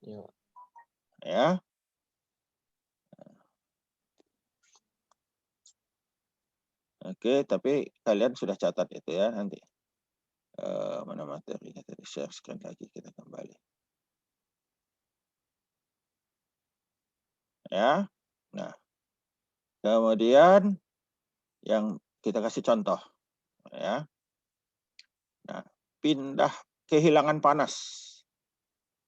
Ya. Ya. Oke, tapi kalian sudah catat itu ya nanti. Mana materinya tadi, share screen lagi, kita kembali. Ya. Nah, kemudian yang kita kasih contoh ya. Nah, pindah kehilangan panas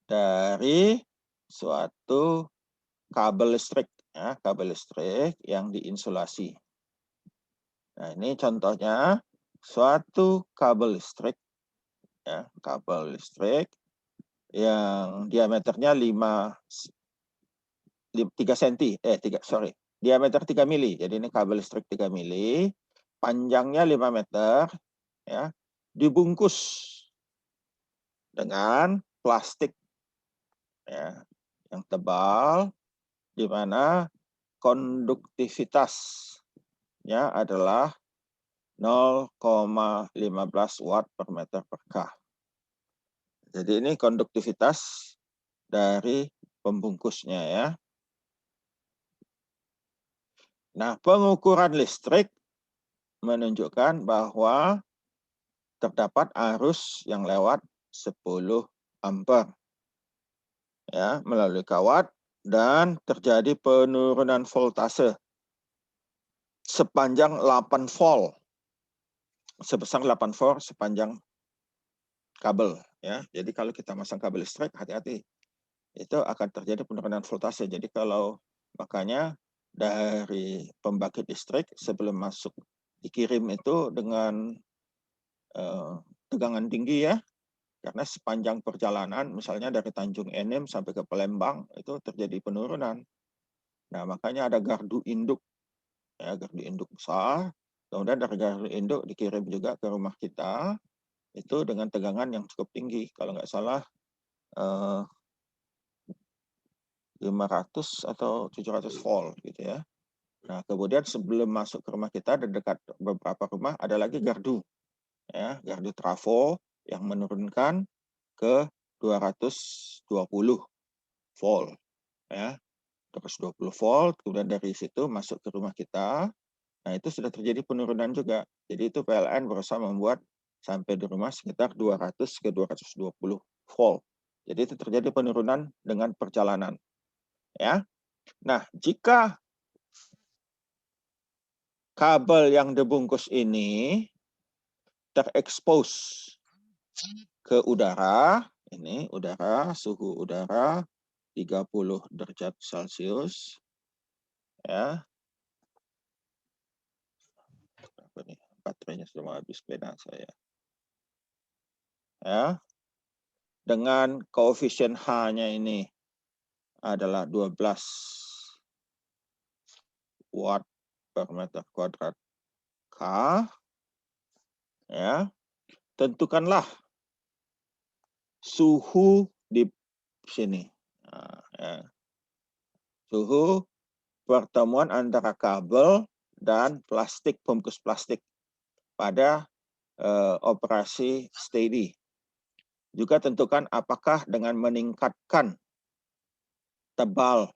dari suatu kabel listrik ya, kabel listrik yang diinsulasi. Nah, ini contohnya suatu kabel listrik ya, kabel listrik yang diameternya 3 cm, diameter 3 mili. Jadi ini kabel listrik 3 mili, panjangnya 5 meter ya, dibungkus dengan plastik ya, yang tebal, di mana konduktivitasnya adalah 0,15 watt per meter per K. Jadi ini konduktivitas dari pembungkusnya ya. Nah, pengukuran listrik menunjukkan bahwa terdapat arus yang lewat 10 ampere ya, melalui kawat, dan terjadi penurunan voltase sepanjang 8 volt, sebesar 8 volt sepanjang kabel ya. Jadi kalau kita masang kabel listrik, hati-hati, itu akan terjadi penurunan voltase. Jadi kalau makanya dari pembangkit listrik sebelum masuk dikirim itu dengan tegangan tinggi ya, karena sepanjang perjalanan misalnya dari Tanjung Enim sampai ke Palembang itu terjadi penurunan. Nah, makanya ada gardu induk ya, gardu induk besar. Kemudian dari gardu induk dikirim juga ke rumah kita itu dengan tegangan yang cukup tinggi, kalau nggak salah 500 atau 700 volt gitu ya. Nah, kemudian sebelum masuk ke rumah kita, di dekat beberapa rumah ada lagi gardu ya, gardu trafo yang menurunkan ke 220 volt ya. 220 volt, kemudian dari situ masuk ke rumah kita. Nah, itu sudah terjadi penurunan juga. Jadi itu PLN berusaha membuat sampai di rumah sekitar 200 ke 220 volt. Jadi itu terjadi penurunan dengan perjalanan ya. Nah, jika kabel yang dibungkus ini terekspos ke udara, ini udara, suhu udara 30 derajat Celcius ya. Apa nih? Baterainya sudah mau habis pena saya. Ya. Dengan koefisien H-nya ini adalah 12 watt per meter kuadrat K. Ya. Tentukanlah suhu di sini. Nah, ya. Suhu pertemuan antara kabel dan plastik, bungkus plastik pada operasi steady. Juga tentukan apakah dengan meningkatkan tebal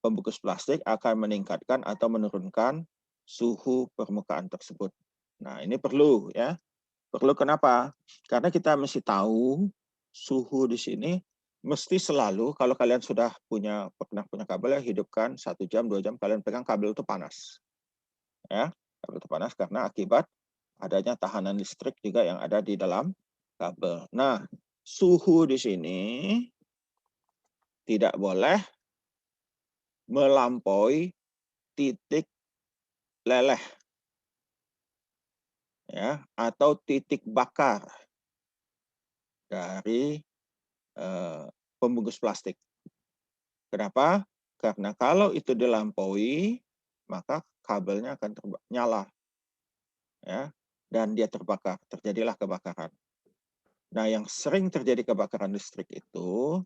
pembungkus plastik akan meningkatkan atau menurunkan suhu permukaan tersebut. Nah, ini perlu ya. Perlu kenapa? Karena kita mesti tahu suhu di sini mesti selalu, kalau kalian sudah pernah punya kabel ya, hidupkan 1 jam, 2 jam, kalian pegang kabel itu panas. Ya, kabel itu panas karena akibat adanya tahanan listrik juga yang ada di dalam kabel. Nah, suhu di sini tidak boleh melampaui titik leleh ya, atau titik bakar dari pembungkus plastik. Kenapa? Karena kalau itu dilampaui, maka kabelnya akan nyala ya, dan dia terbakar, terjadilah kebakaran. Nah, yang sering terjadi kebakaran listrik itu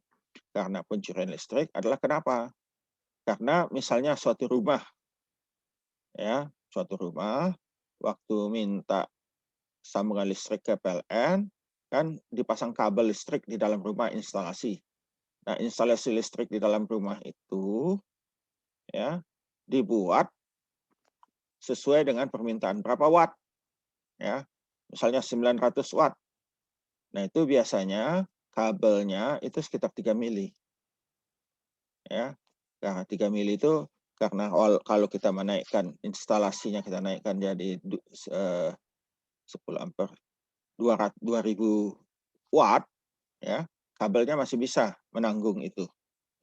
karena pencurian listrik adalah kenapa? Karena misalnya suatu rumah ya, suatu rumah waktu minta sambungan listrik ke PLN kan dipasang kabel listrik di dalam rumah instalasi. Nah, instalasi listrik di dalam rumah itu ya dibuat sesuai dengan permintaan berapa watt ya. Misalnya 900 watt. Nah, itu biasanya kabelnya itu sekitar 3 mili. Ya. Nah, 3 mili itu karena kalau kita menaikkan instalasinya, kita naikkan jadi 10 ampere 2000 watt ya, kabelnya masih bisa menanggung itu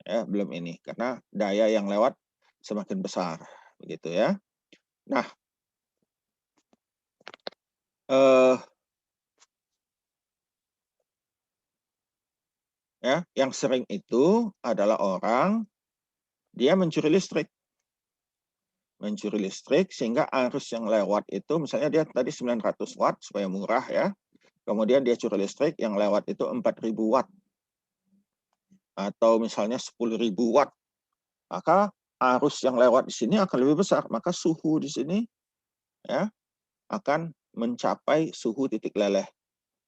ya, belum ini karena daya yang lewat semakin besar begitu ya. Nah, ya, yang sering itu adalah orang dia mencuri listrik sehingga arus yang lewat itu misalnya dia tadi 900 watt supaya murah ya. Kemudian dia curi listrik yang lewat itu 4000 watt atau misalnya 10.000 watt. Maka arus yang lewat di sini akan lebih besar, maka suhu di sini ya akan mencapai suhu titik leleh.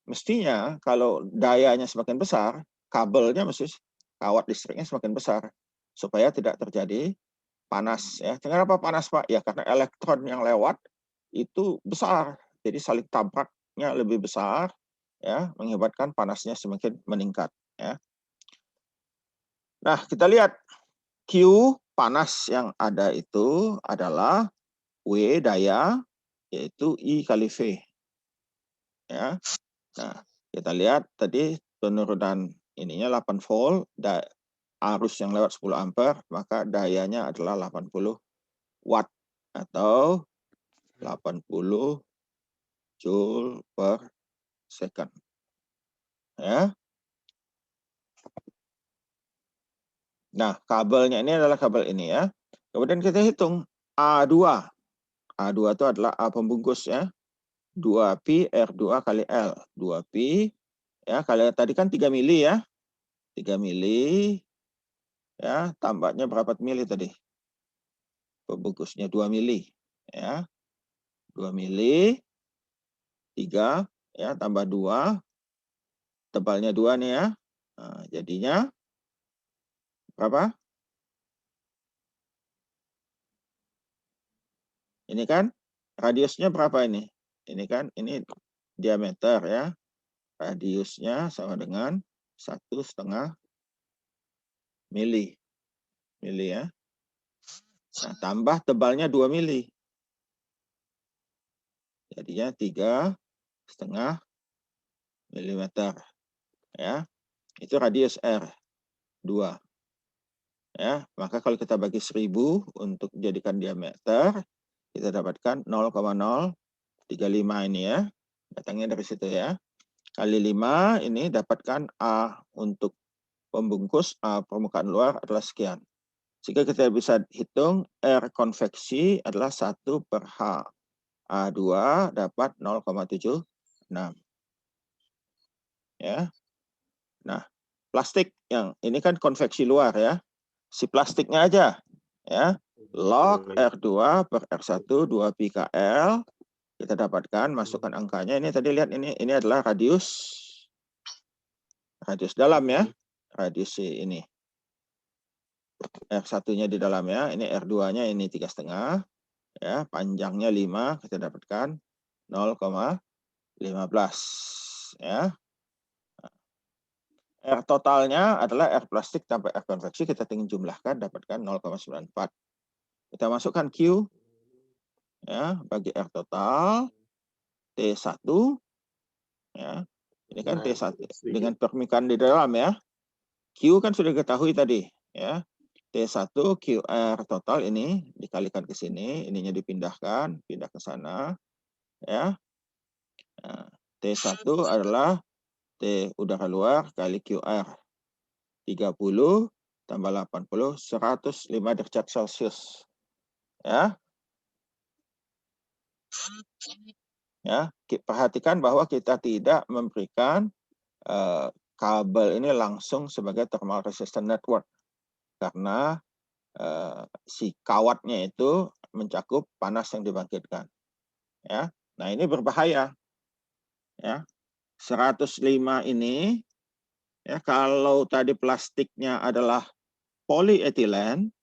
Mestinya kalau dayanya semakin besar, kabelnya mesti kawat listriknya semakin besar supaya tidak terjadi panas ya. Kenapa panas, Pak? Ya karena elektron yang lewat itu besar. Jadi saling tabraknya lebih besar ya, mengakibatkan panasnya semakin meningkat ya. Nah, kita lihat Q panas yang ada itu adalah W daya yaitu I kali V ya. Nah, kita lihat tadi penurunan ininya 8 volt, arus yang lewat 10 ampere, maka dayanya adalah 80 watt atau 80 joule per second. Ya. Nah, kabelnya ini adalah kabel ini ya. Kemudian kita hitung A2. A2 itu adalah A pembungkus ya. 2pi R2 kali L. 2pi ya, kali tadi kan 3 mili ya. 3 mili ya, tambahnya berapa mili tadi? Pembungkusnya 2 mili ya. 2 mili 3 ya, tambah 2, tebalnya 2 nih ya. Nah, jadinya berapa? Ini kan radiusnya berapa ini? Ini kan ini diameter ya. Radiusnya sama dengan 1,5 mili. Mili ya. Nah, tambah tebalnya 2 mili. Jadinya 3,5 milimeter ya. Itu radius R 2. Ya, maka kalau kita bagi 1000 untuk jadikan diameter, kita dapatkan 0,035 ini ya. Datangnya dari situ ya. Kali 5 ini dapatkan A untuk pembungkus, A permukaan luar adalah sekian. Jika kita bisa hitung R konveksi adalah 1 per H. A2 dapat 0,76. Ya. Nah, plastik yang ini kan konveksi luar ya. Si plastiknya aja ya. Log R2 per R1 2pi KL. Kita dapatkan, masukkan angkanya. Ini tadi lihat ini adalah radius dalam ya. Radius ini. R1-nya di dalam ya. Ini R2-nya ini 3,5 ya, panjangnya 5, kita dapatkan 0,15 ya. R totalnya adalah R plastik sampai R konveksi, kita tinggal jumlahkan dapatkan 0,94. Kita masukkan Q ya, bagi R total T1 ya. Ini kan T1 dengan permikan di dalam ya. Q kan sudah diketahui tadi ya. T1 QR total ini dikalikan ke sini, ininya dipindahkan, pindah ke sana ya. Nah, T1 adalah T udara luar kali QR. 30 tambah 80, 105 derajat Celcius. Ya. Ya, perhatikan bahwa kita tidak memberikan kabel ini langsung sebagai thermal resistant network karena si kawatnya itu mencakup panas yang dibangkitkan. Ya. Nah, ini berbahaya. Ya. 105 ini Ya, kalau tadi plastiknya adalah polietilen,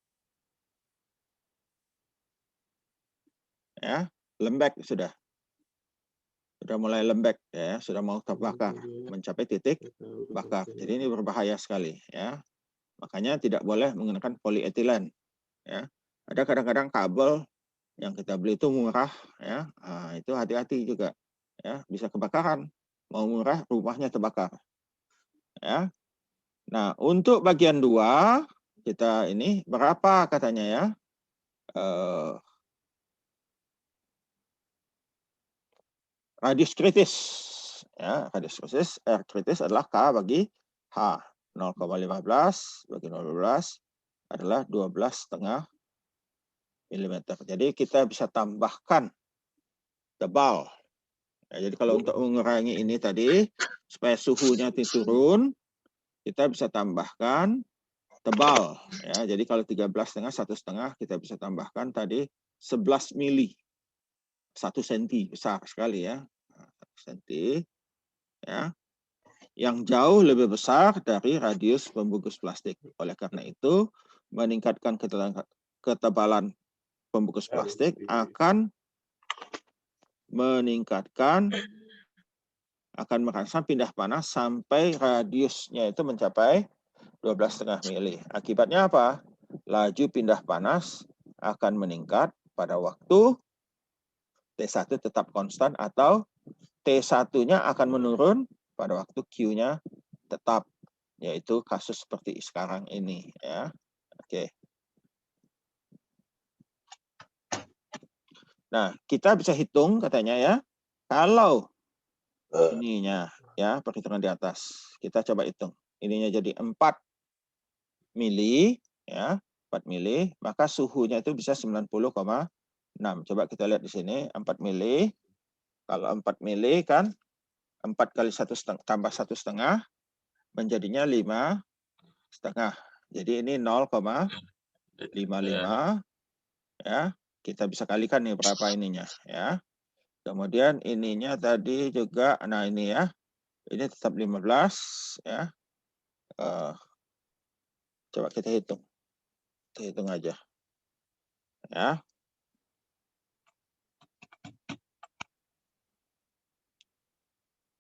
ya, lembek sudah mulai lembek, ya, sudah mau terbakar, mencapai titik bakar. Jadi ini berbahaya sekali, ya. Makanya tidak boleh menggunakan polietilen, ya. Ada kadang-kadang kabel yang kita beli itu murah, ya. Nah, itu hati-hati juga, ya, bisa kebakaran. Mau murah, rumahnya terbakar, ya. Nah, untuk bagian 2 kita ini berapa katanya ya? Radius kritis, ya, radius kritis, R kritis adalah K bagi H. 0,15 bagi 0,12 adalah 12,5 mm. Jadi kita bisa tambahkan tebal. Ya, jadi kalau untuk mengurangi ini tadi, supaya suhunya turun, kita bisa tambahkan tebal. Ya, jadi kalau 13,5, 1,5, kita bisa tambahkan tadi 11 mili. 1 senti, besar sekali ya. 1 senti. Ya, yang jauh lebih besar dari radius pembungkus plastik. Oleh karena itu, meningkatkan ketebalan pembungkus plastik akan merangsang pindah panas sampai radiusnya itu mencapai 12,5 mili. Akibatnya apa? Laju pindah panas akan meningkat pada waktu T1 tetap konstan atau T1-nya akan menurun pada waktu Q-nya tetap, yaitu kasus seperti sekarang ini, ya. Oke. Nah, kita bisa hitung katanya ya. Kalau ininya ya, perhitungan di atas. Kita coba hitung. Ininya jadi 4 mili ya, 4 mili, maka suhunya itu bisa 90,6. Coba kita lihat di sini 4 mili. Kalau 4 mili kan 4 kali 1,5 tambah 1,5 menjadinya 5,5. Jadi ini 0,55 ya. Kita bisa kalikan nih berapa ininya ya. Kemudian ininya tadi juga, nah ini ya. Ini tetap 15 ya. Coba kita hitung. Kita hitung aja. Ya.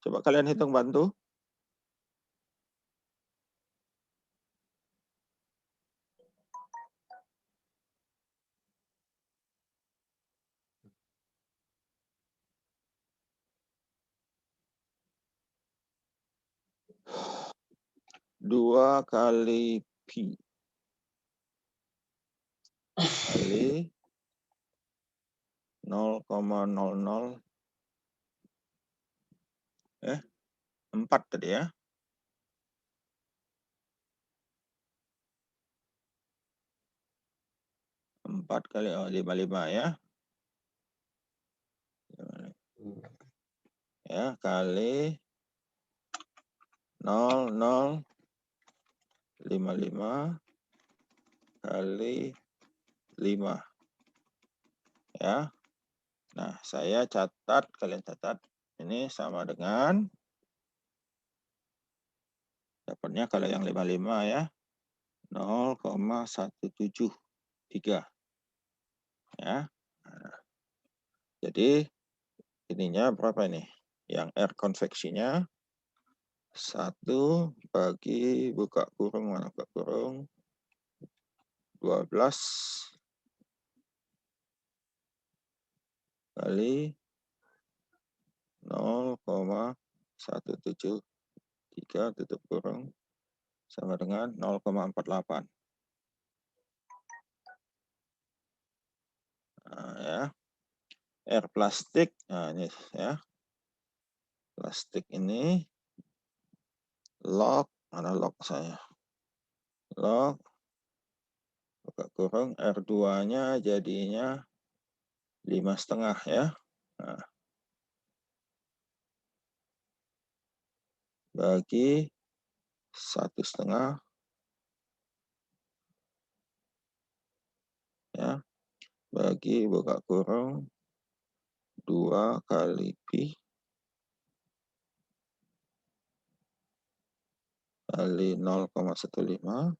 Coba kalian hitung bantu. Dua kali pi kali 0,00 4 tadi ya. 4 kali 55 ya. Ya, kali 0,055 kali 5 ya. Nah, saya catat, kalian catat. Ini sama dengan, dapatnya kalau yang 55 ya, 0,173 ya. Nah, jadi ininya berapa ini? Yang R konveksinya 1 bagi buka kurung, mana buka kurung, 12 kali 0,173 tutup kurung sama dengan 0,48. Nah, ya. R plastik, nah ini ya. Plastik ini log, mana log saya? Log buka kurung R2-nya jadinya 5,5 ya. Nah, bagi 1,5 ya, bagi buka kurung 2 kali pi kali 0,15.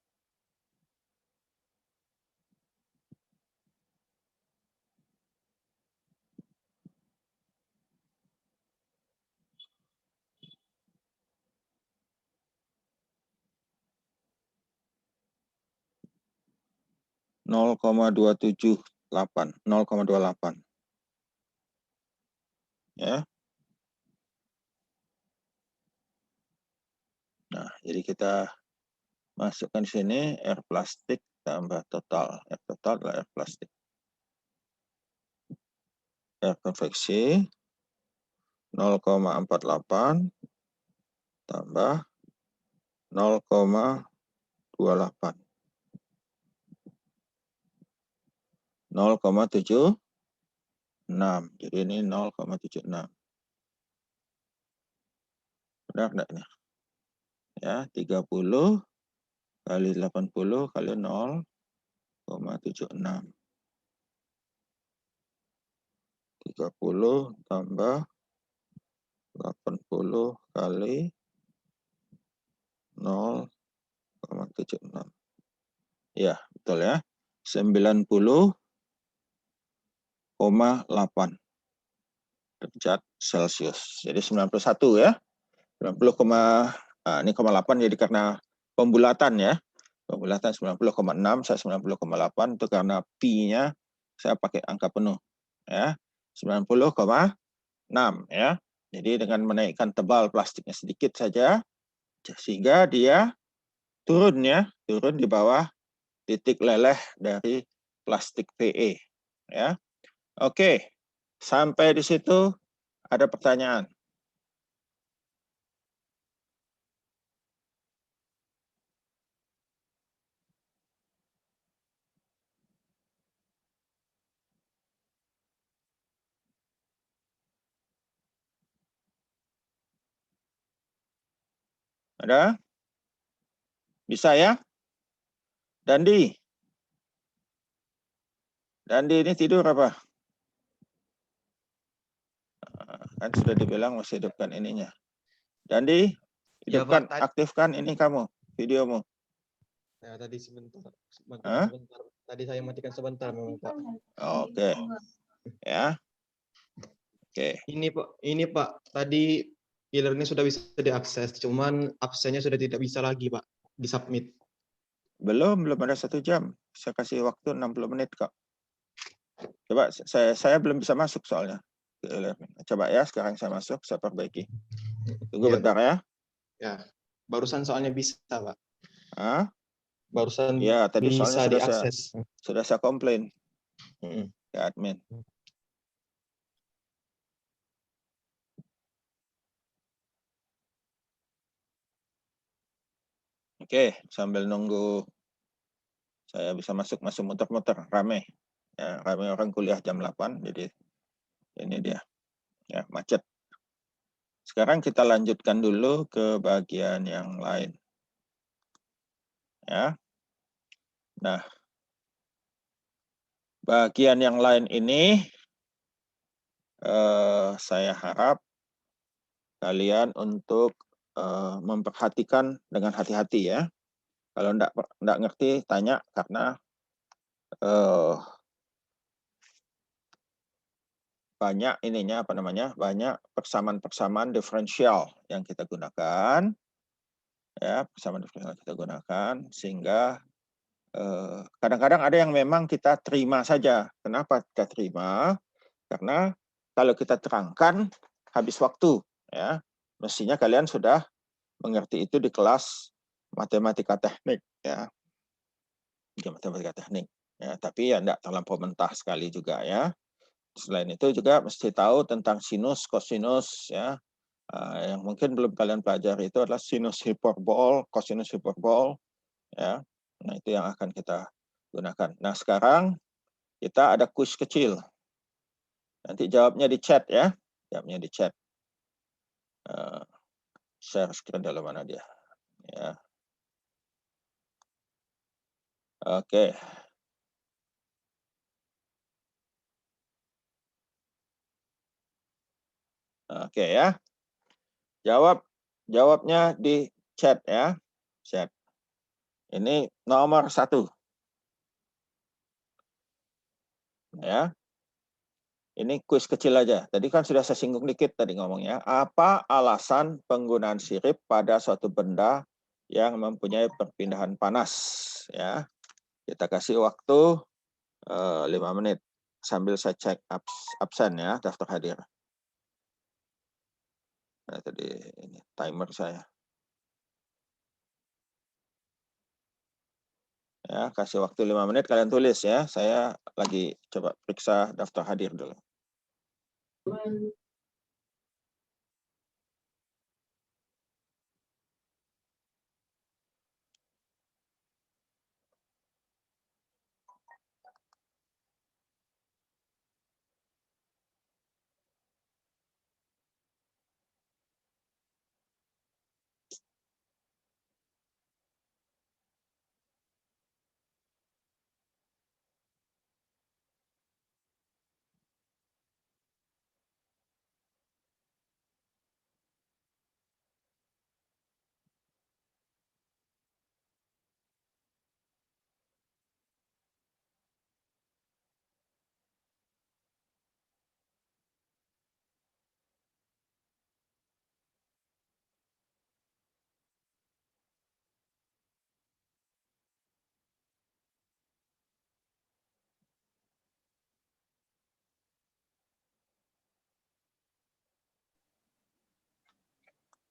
Nol koma 278, 0,28. Ya. Nah, jadi kita masukkan sini air plastik tambah total. Air total adalah air plastik. Air konveksi 0,48 tambah 0,28. 0,76. Jadi ini 0,76. Benar enggak nih? Ya, 30 kali 80 kali 0,76. 30 tambah 80 kali 0,76. Ya, betul ya. 90,8 derajat Celcius. Jadi 91 ya. 90, ini 0,8 jadi karena pembulatan ya. Pembulatan 90,6, saya 90,8 itu karena pi-nya saya pakai angka penuh ya. 90,6 ya. Jadi dengan menaikkan tebal plastiknya sedikit saja sehingga dia turun ya, turun di bawah titik leleh dari plastik PE ya. Oke. Sampai di situ ada pertanyaan? Ada? Bisa ya? Dandi? Dandi ini tidur apa? Kan sudah dibilang masih hidupkan ininya. Dandi, Ya, hidupkan, Pak. aktifkan ini kamu, videomu. Ya, tadi sebentar. Hah? Sebentar. Tadi saya matikan sebentar memang, Pak. Oke. Ya. Oke. Ini Pak, tadi pilar ini sudah bisa diakses, cuman absennya sudah tidak bisa lagi, Pak, disubmit. Belum ada 1 jam. Saya kasih waktu 60 menit kok. Coba saya belum bisa masuk soalnya. Coba ya, sekarang saya masuk, saya perbaiki. Tunggu Iya, bentar Pak. ya. Ya. Barusan soalnya bisa, Pak. Hah? Barusan Ya, tadi soalnya bisa diakses. sudah saya komplain Mm-mm. ke admin. Oke, sambil nunggu saya bisa masuk muter-muter, rame. Ya, rame orang kuliah jam 8, jadi ini dia. Ya, macet. Sekarang kita lanjutkan dulu ke bagian yang lain. Ya. Nah, bagian yang lain ini saya harap kalian untuk memperhatikan dengan hati-hati ya. Kalau enggak ngerti, tanya karena banyak ininya banyak persamaan-persamaan diferensial yang kita gunakan ya, persamaan diferensial yang kita gunakan sehingga kadang-kadang ada yang memang kita terima saja. Kenapa kita terima? Karena kalau kita terangkan habis waktu ya. Mestinya kalian sudah mengerti itu di kelas matematika teknik ya. Di matematika teknik ya, tapi ya enggak terlampau mentah sekali juga ya. Selain itu juga mesti tahu tentang sinus, kosinus ya. Yang mungkin belum kalian pelajari itu adalah sinus hiperbol, kosinus hiperbol ya. Nah, itu yang akan kita gunakan. Nah, sekarang kita ada kuis kecil. Nanti jawabnya di chat ya. Jawabnya di chat. Share screen dalam mana dia. Ya. Oke. Oke ya. Jawabnya di chat ya. chat. Ini nomor 1. Ya. Ini kuis kecil aja. Tadi kan sudah saya singgung dikit tadi ngomongnya. Apa alasan penggunaan sirip pada suatu benda yang mempunyai perpindahan panas? Ya, kita kasih waktu 5 menit sambil saya cek absen ya, daftar hadir. Nah, tadi ini timer saya. Ya, kasih waktu 5 menit kalian tulis ya. Saya lagi coba periksa daftar hadir dulu.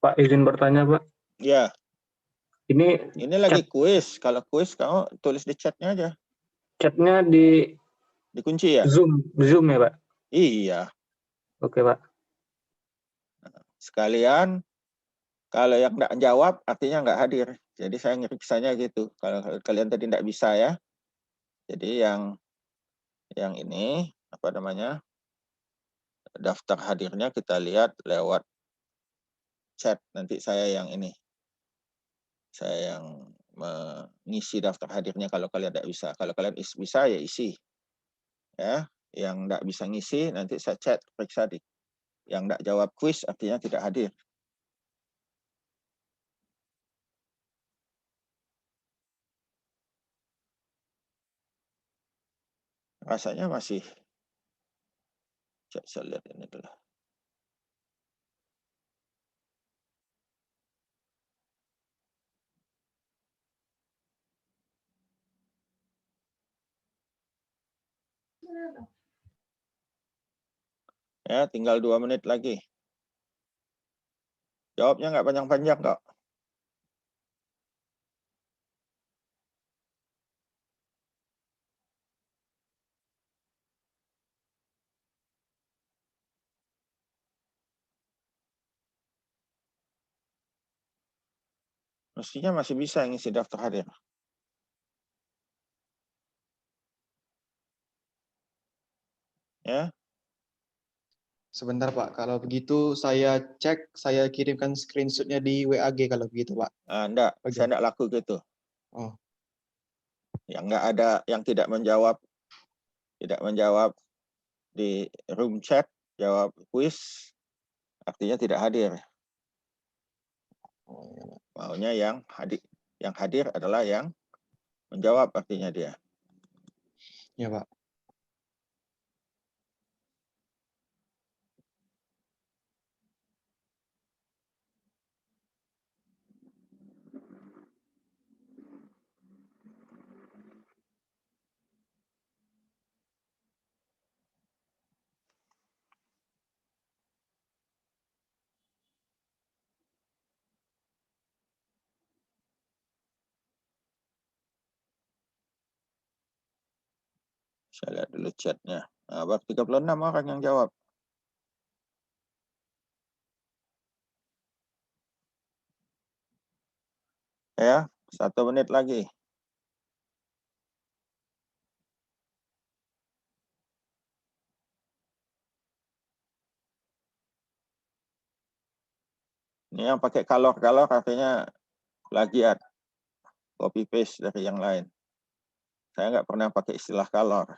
Pak, izin bertanya, Pak. Ya, Ini ini lagi kuis. Kalau kuis kamu tulis di chatnya aja. chatnya di Dikunci ya? Zoom ya, Pak? Iya. Oke, Pak. Sekalian, kalau yang nggak jawab artinya nggak hadir. Jadi saya ngeriksanya gitu. Kalau kalian tadi nggak bisa ya. Jadi yang ini apa namanya, daftar hadirnya kita lihat lewat chat. Nanti saya yang ini, saya yang mengisi daftar hadirnya kalau kalian nggak bisa. Kalau kalian bisa ya isi. Ya, yang nggak bisa ngisi nanti saya chat periksa di. Yang nggak jawab kuis artinya tidak hadir. Rasanya masih, saya lihat ini dulu. Ya, tinggal 2 menit lagi. Jawabnya nggak panjang-panjang kok. Mestinya masih bisa ngisi daftar hadir. Ya, Sebentar Pak, kalau begitu saya cek, saya kirimkan screenshotnya di WAG kalau begitu Pak. enggak, Oke. saya enggak laku gitu. Oh, Yang enggak ada yang tidak menjawab di room chat, jawab kuis, artinya tidak hadir. oh ya, Pak. Maunya yang hadir adalah yang menjawab artinya dia. Ya Pak. Saya lihat dulu chatnya. Nah, baru 36 orang yang jawab. Ya, 1 menit lagi. Ini yang pakai kalor-kalor artinya plagiat, copy paste dari yang lain. Saya nggak pernah pakai istilah kalor.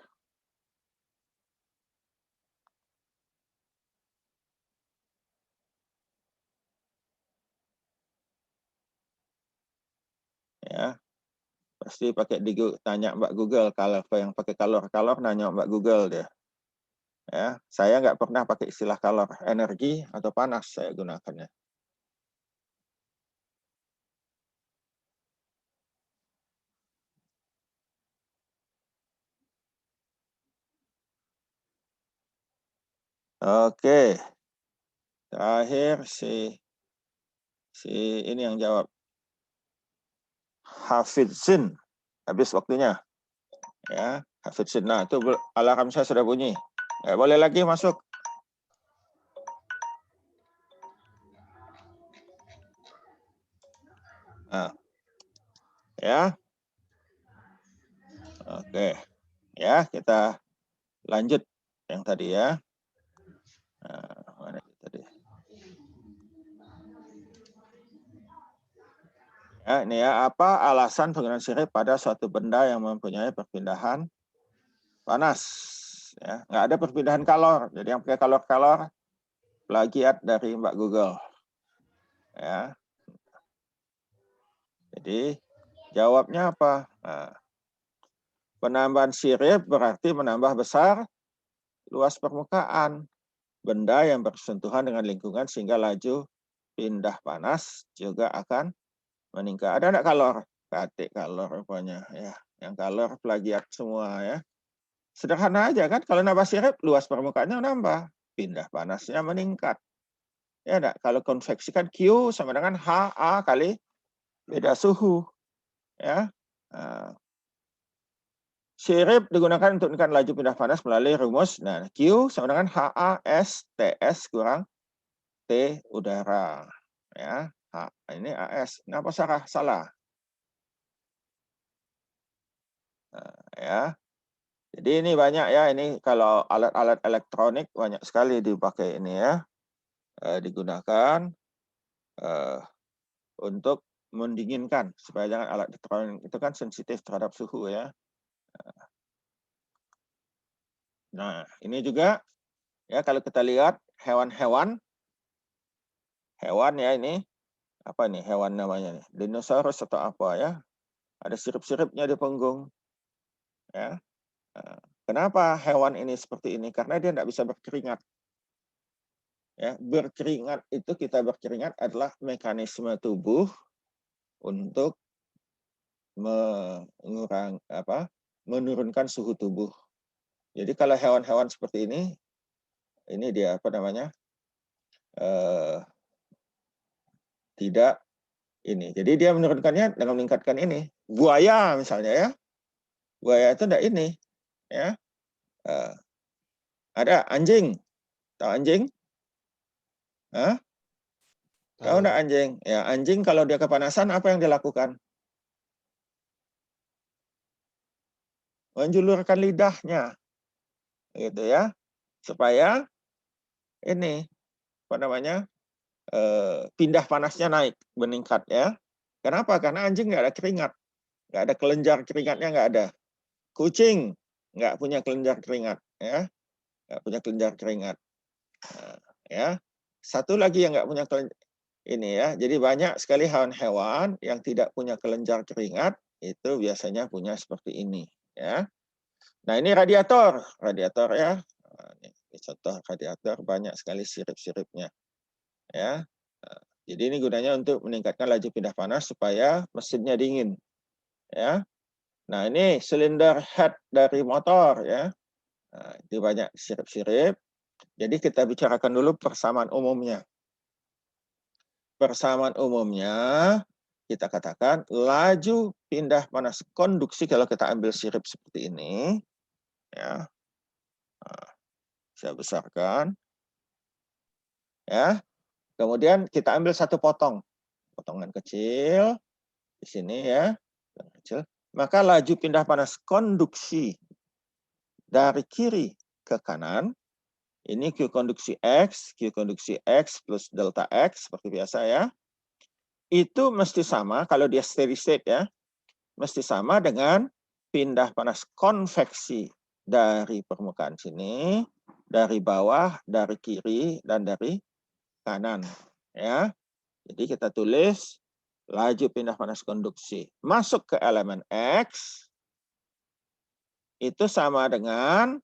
Ya, pasti pakai tanya Mbak Google. Kalau yang pakai kalor nanya Mbak Google dia. Ya, saya nggak pernah pakai istilah kalor, energi atau panas saya gunakannya. Oke, terakhir si ini yang jawab. Hafidsin, habis waktunya. Ya, Hafidsin. Nah, itu alarm saya sudah bunyi. Ya, boleh lagi masuk. Nah, ya. Oke. Ya, kita lanjut yang tadi ya. Nah, mana itu tadi? Ya, ini ya, apa alasan penggunaan sirip pada suatu benda yang mempunyai perpindahan panas? Ya, nggak ada perpindahan kalor. Jadi yang pakai kalor-kalor plagiat dari Mbak Google. Ya. Jadi jawabnya apa? Nah, penambahan sirip berarti menambah besar luas permukaan benda yang bersentuhan dengan lingkungan sehingga laju pindah panas juga akan meningkat. Ada enggak kalor? Katik kalor rupanya ya. Yang kalor plagiat semua ya. Sederhana aja kan, kalau nambah sirip luas permukaannya nambah, pindah panasnya meningkat. Ya enggak? Kalau konveksi kan Q sama dengan HA kali beda suhu. Ya. Nah, sirip digunakan untuk menekan laju pindah panas melalui rumus. Nah, Q sama dengan HAS TS kurang T udara. Ya, ini AS. Kenapa salah? Nah, ya. Jadi ini banyak ya, ini kalau alat-alat elektronik banyak sekali dipakai ini ya. Digunakan untuk mendinginkan supaya jangan alat elektronik itu kan sensitif terhadap suhu ya. Nah, ini juga ya kalau kita lihat hewan ya ini apa nih hewan namanya nih? Dinosaurus atau apa ya? Ada sirip-siripnya di punggung. Ya. Kenapa hewan ini seperti ini? Karena dia tidak bisa berkeringat. Ya, berkeringat itu kita berkeringat adalah mekanisme tubuh untuk menurunkan suhu tubuh. Jadi kalau hewan-hewan seperti ini dia apa namanya? Tidak ini. Jadi dia menurunkannya dengan meningkatkan ini. Buaya misalnya ya. Buaya itu tidak ini ya. Ada anjing. Tahu anjing? Hah? Tahu enggak anjing? Ya, anjing kalau dia kepanasan apa yang dilakukan? Menjulurkan lidahnya. Gitu ya. Supaya ini apa namanya? Pindah panasnya naik, meningkat ya. Kenapa? Karena anjing nggak ada keringat. Nggak ada kelenjar keringatnya nggak ada. Kucing nggak punya kelenjar keringat ya. Nggak punya kelenjar keringat. Nah, ya. Satu lagi yang nggak punya ini ya, jadi banyak sekali hewan-hewan yang tidak punya kelenjar keringat itu biasanya punya seperti ini ya. Nah ini radiator ya. Nah, ini contoh radiator banyak sekali sirip-siripnya ya. Nah, jadi ini gunanya untuk meningkatkan laju pindah panas supaya mesinnya dingin ya. Nah ini silinder head dari motor ya. Nah, itu banyak sirip-sirip. Jadi kita bicarakan dulu persamaan umumnya. Persamaan umumnya kita katakan laju pindah panas konduksi kalau kita ambil sirip seperti ini ya. Nah, saya besarkan ya. Kemudian kita ambil satu potongan kecil di sini ya. Kecil. Maka laju pindah panas konduksi dari kiri ke kanan ini Q konduksi X plus delta X seperti biasa ya. Itu mesti sama kalau dia steady state ya. Mesti sama dengan pindah panas konveksi dari permukaan sini, dari bawah, dari kiri, dan dari kanan. Ya, jadi kita tulis laju pindah panas konduksi masuk ke elemen X itu sama dengan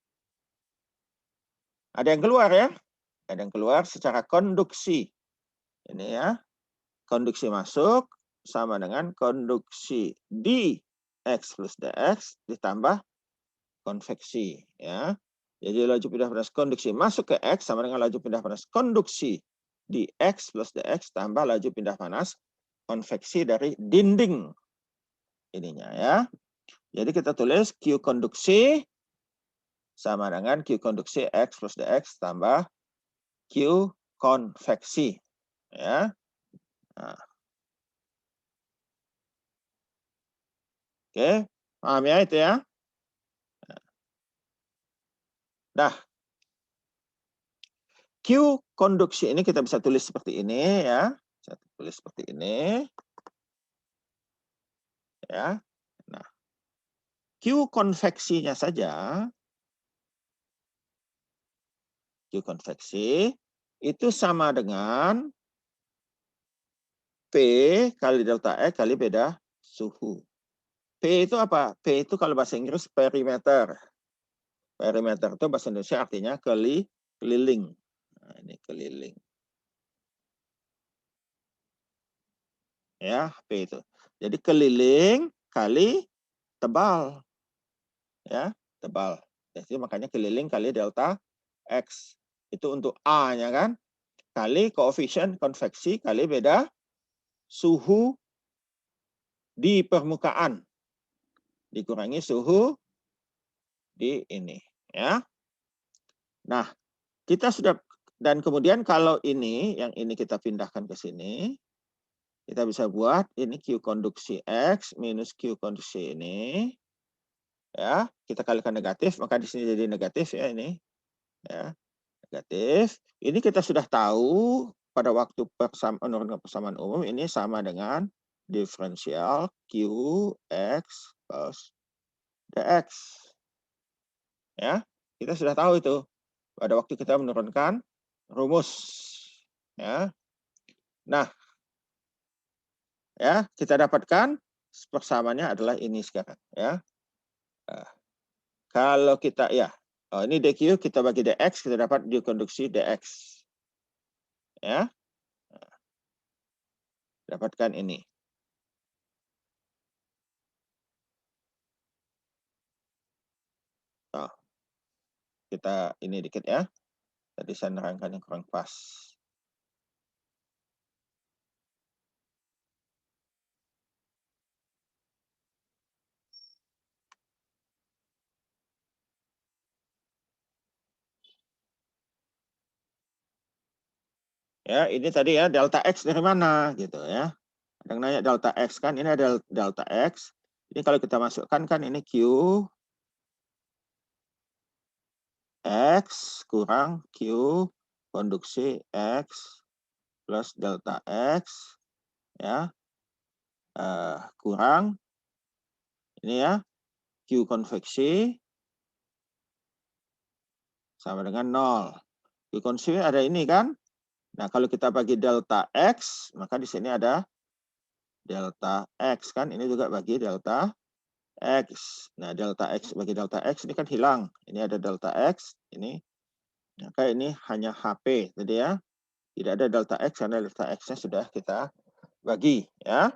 ada yang keluar ya. Ada yang keluar secara konduksi. Ini ya. Konduksi masuk sama dengan konduksi di X plus dx ditambah konveksi ya. Jadi laju pindah panas konduksi masuk ke X sama dengan laju pindah panas konduksi di X plus dx tambah laju pindah panas konveksi dari dinding ininya ya. Jadi kita tulis Q konduksi sama dengan Q konduksi X plus dx tambah Q konveksi ya. Nah. Oke, paham ya itu ya? Nah, Q konduksi ini kita bisa tulis seperti ini ya. Bisa tulis seperti ini. Ya. Nah, Q konveksinya saja. Q konveksi itu sama dengan P kali delta X kali beda suhu. P itu apa? P itu kalau bahasa Inggris perimeter. Perimeter itu bahasa Indonesia artinya keliling. Nah, ini keliling. Ya, P itu. Jadi keliling kali tebal. Ya, tebal. Jadi makanya keliling kali delta X. Itu untuk A-nya kan. Kali koefisien konveksi kali beda suhu di permukaan. Dikurangi suhu di ini. Ya. Nah, kita sudah, dan kemudian kalau ini, yang ini kita pindahkan ke sini, kita bisa buat ini Q konduksi X minus Q konduksi ini. Ya, kita kalikan negatif, maka di sini jadi negatif ya ini. Ya, negatif. Ini kita sudah tahu pada waktu menurunkan persamaan umum ini sama dengan diferensial Qx plus dx. Ya, kita sudah tahu itu pada waktu kita menurunkan rumus. Ya. Nah, ya, kita dapatkan persamaannya adalah ini sekarang ya. Nah, kalau kita ya, ini dq kita bagi dx kita dapat Q konduksi dx. Ya. Nah, dapatkan ini. Nah, kita ini dikit ya. Tadi saya nerangkan yang kurang pas. Ya, ini tadi ya delta X dari mana gitu ya. Ada yang nanya delta X kan, ini ada delta X. Ini kalau kita masukkan kan ini Q X kurang Q konduksi X plus delta X ya. Kurang ini ya Q konveksi sama dengan 0. Q konveksi ada ini kan. Nah, kalau kita bagi delta X, maka di sini ada delta X kan. Ini juga bagi delta X. Nah, delta X bagi delta X ini kan hilang. Ini ada delta X, ini. Maka ini hanya HP tadi ya. Tidak ada delta X karena delta X-nya sudah kita bagi ya.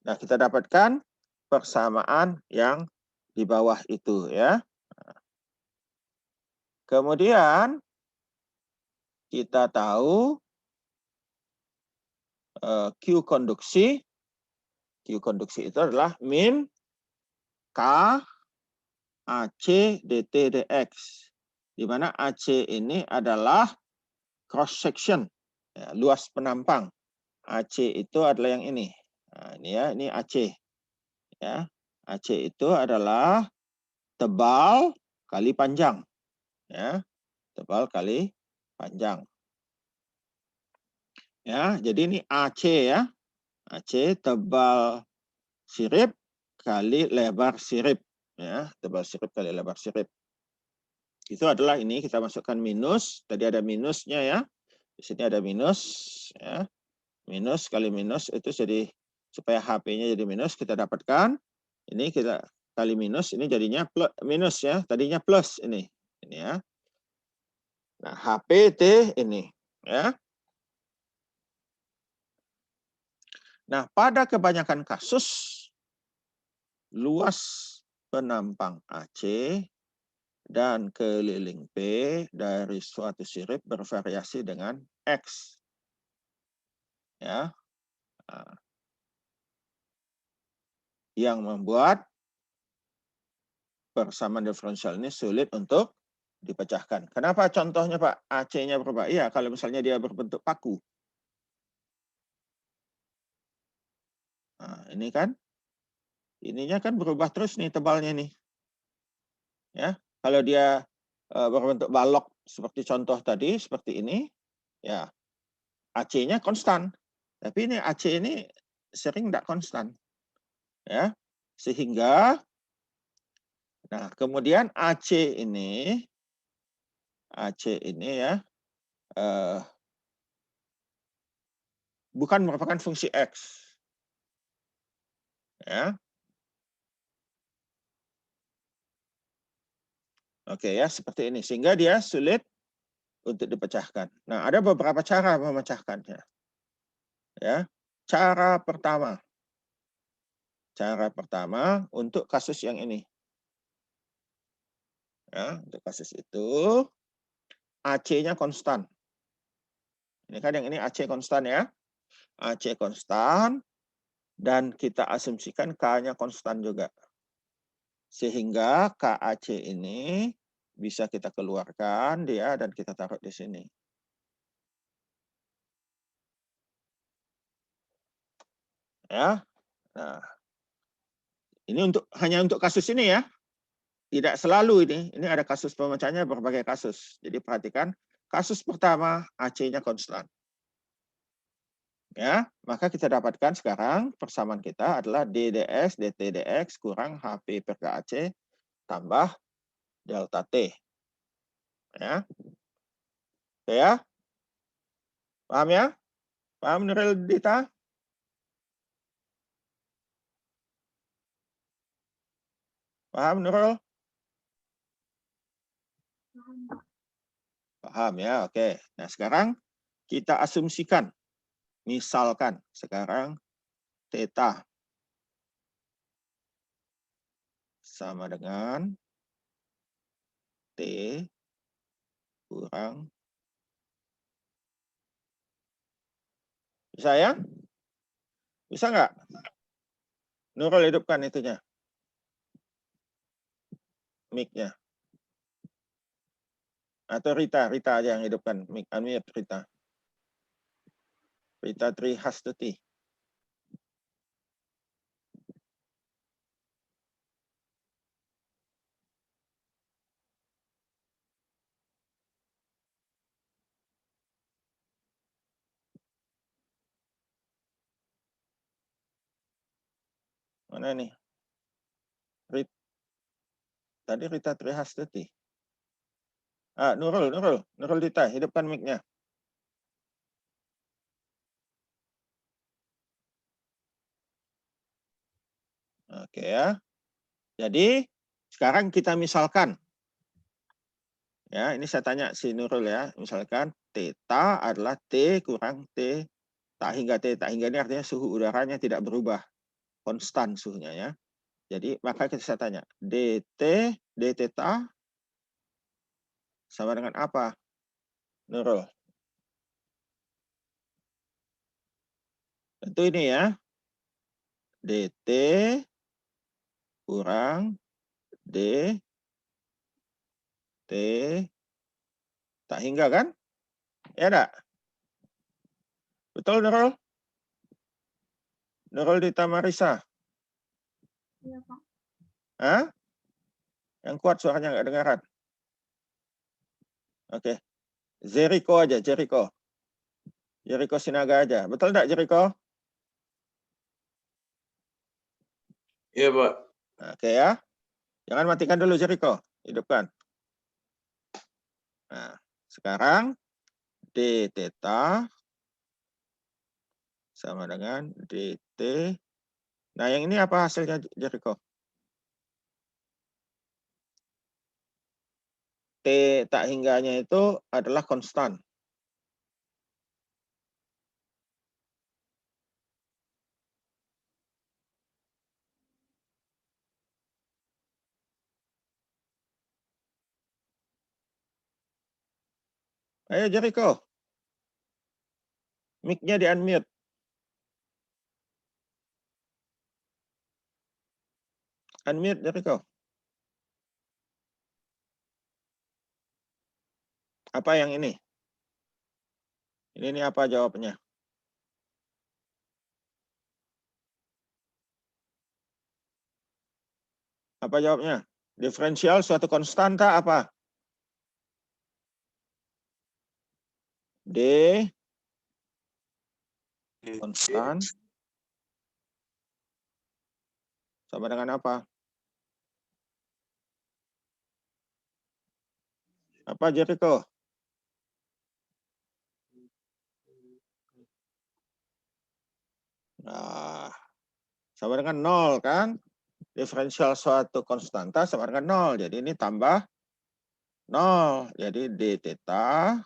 Nah, kita dapatkan persamaan yang di bawah itu ya. Kemudian kita tahu Q konduksi. Q konduksi itu adalah min K AC dt dx. Di mana AC ini adalah cross section, ya, luas penampang. AC itu adalah yang ini. Nah, ini ya, ini AC. Ya, AC itu adalah tebal kali panjang. Ya, tebal kali panjang. Ya, jadi ini AC ya. AC tebal sirip kali lebar sirip. Ya, tebal sirip kali lebar sirip. Itu adalah ini kita masukkan minus. Tadi ada minusnya ya. Di sini ada minus ya. Minus kali minus itu jadi supaya HP-nya jadi minus, kita dapatkan ini kita kali minus, ini jadinya plus, minus ya, tadinya plus ini ya. Nah, HPT ini ya. Nah, pada kebanyakan kasus luas penampang AC dan keliling P dari suatu sirip bervariasi dengan X. Ya. Nah, yang membuat persamaan diferensial ini sulit untuk dipecahkan. Kenapa contohnya Pak AC-nya berubah? Iya, kalau misalnya dia berbentuk paku. Nah, ini kan ininya kan berubah terus nih tebalnya nih. Ya, kalau dia berbentuk balok seperti contoh tadi seperti ini, ya AC-nya konstan. Tapi ini AC ini sering tidak konstan. Ya. Sehingga nah, kemudian AC ini ya bukan merupakan fungsi X. Ya. Oke ya, seperti ini. Sehingga dia sulit untuk dipecahkan. Nah, ada beberapa cara memecahkannya. Ya. Cara pertama untuk kasus yang ini. Ya, untuk kasus itu AC-nya konstan. Ini kan yang ini AC konstan ya. AC konstan dan kita asumsikan K-nya konstan juga. Sehingga KAC ini bisa kita keluarkan dia dan kita taruh di sini. Ya. Nah, ini hanya untuk kasus ini ya. Tidak selalu ini. Ini ada kasus pemecahannya berbagai kasus. Jadi perhatikan, kasus pertama AC-nya konstan. Ya, maka kita dapatkan sekarang persamaan kita adalah DDS DT DX kurang HP per KAC tambah delta T. Ya. Oke ya. Paham ya? Paham Nurul Dita? Paham Nurul? Paham ya, oke. Nah sekarang kita asumsikan, misalkan sekarang theta sama dengan T kurang. Bisa ya? Bisa nggak? Nurul hidupkan itunya. Mic-nya. Atau Rita aja yang hidupkan mic. Unmute Rita. Rita Trihastuti. Mana nih? Tadi Rita Trihastuti. Nurul Dita, hidupkan mic-nya. Oke ya. Jadi sekarang kita misalkan, ya ini saya tanya si Nurul ya, misalkan theta adalah T kurang T tak hingga T. Tak hingga ini artinya suhu udaranya tidak berubah, konstan suhunya ya. Jadi maka saya tanya, DT, D theta sama dengan apa? Nurul. Tentu ini ya. DT kurang D T tak hingga kan? Ya enggak? Betul Nurul? Nurul Dita Marisa. Iya, Pak. Hah? Yang kuat suaranya nggak dengaran. Oke. Jericho aja, Jericho Sinaga aja. Betul enggak Jericho? Iya, Pak. Oke ya. Jangan matikan dulu Jericho. Hidupkan. Nah, sekarang D theta sama dengan DT Nah, yang ini apa hasilnya, Jericho? T tak hingganya itu adalah konstan. Ayo Jericho. Mic-nya di-unmute. Unmute Jericho. Apa yang ini? Ini apa jawabnya? Apa jawabnya? Diferensial suatu konstanta apa? D konstan sama dengan apa? Apa Jericho? Nah, sama dengan 0 kan? Diferensial suatu konstanta sama dengan 0. Jadi ini tambah 0. Jadi d theta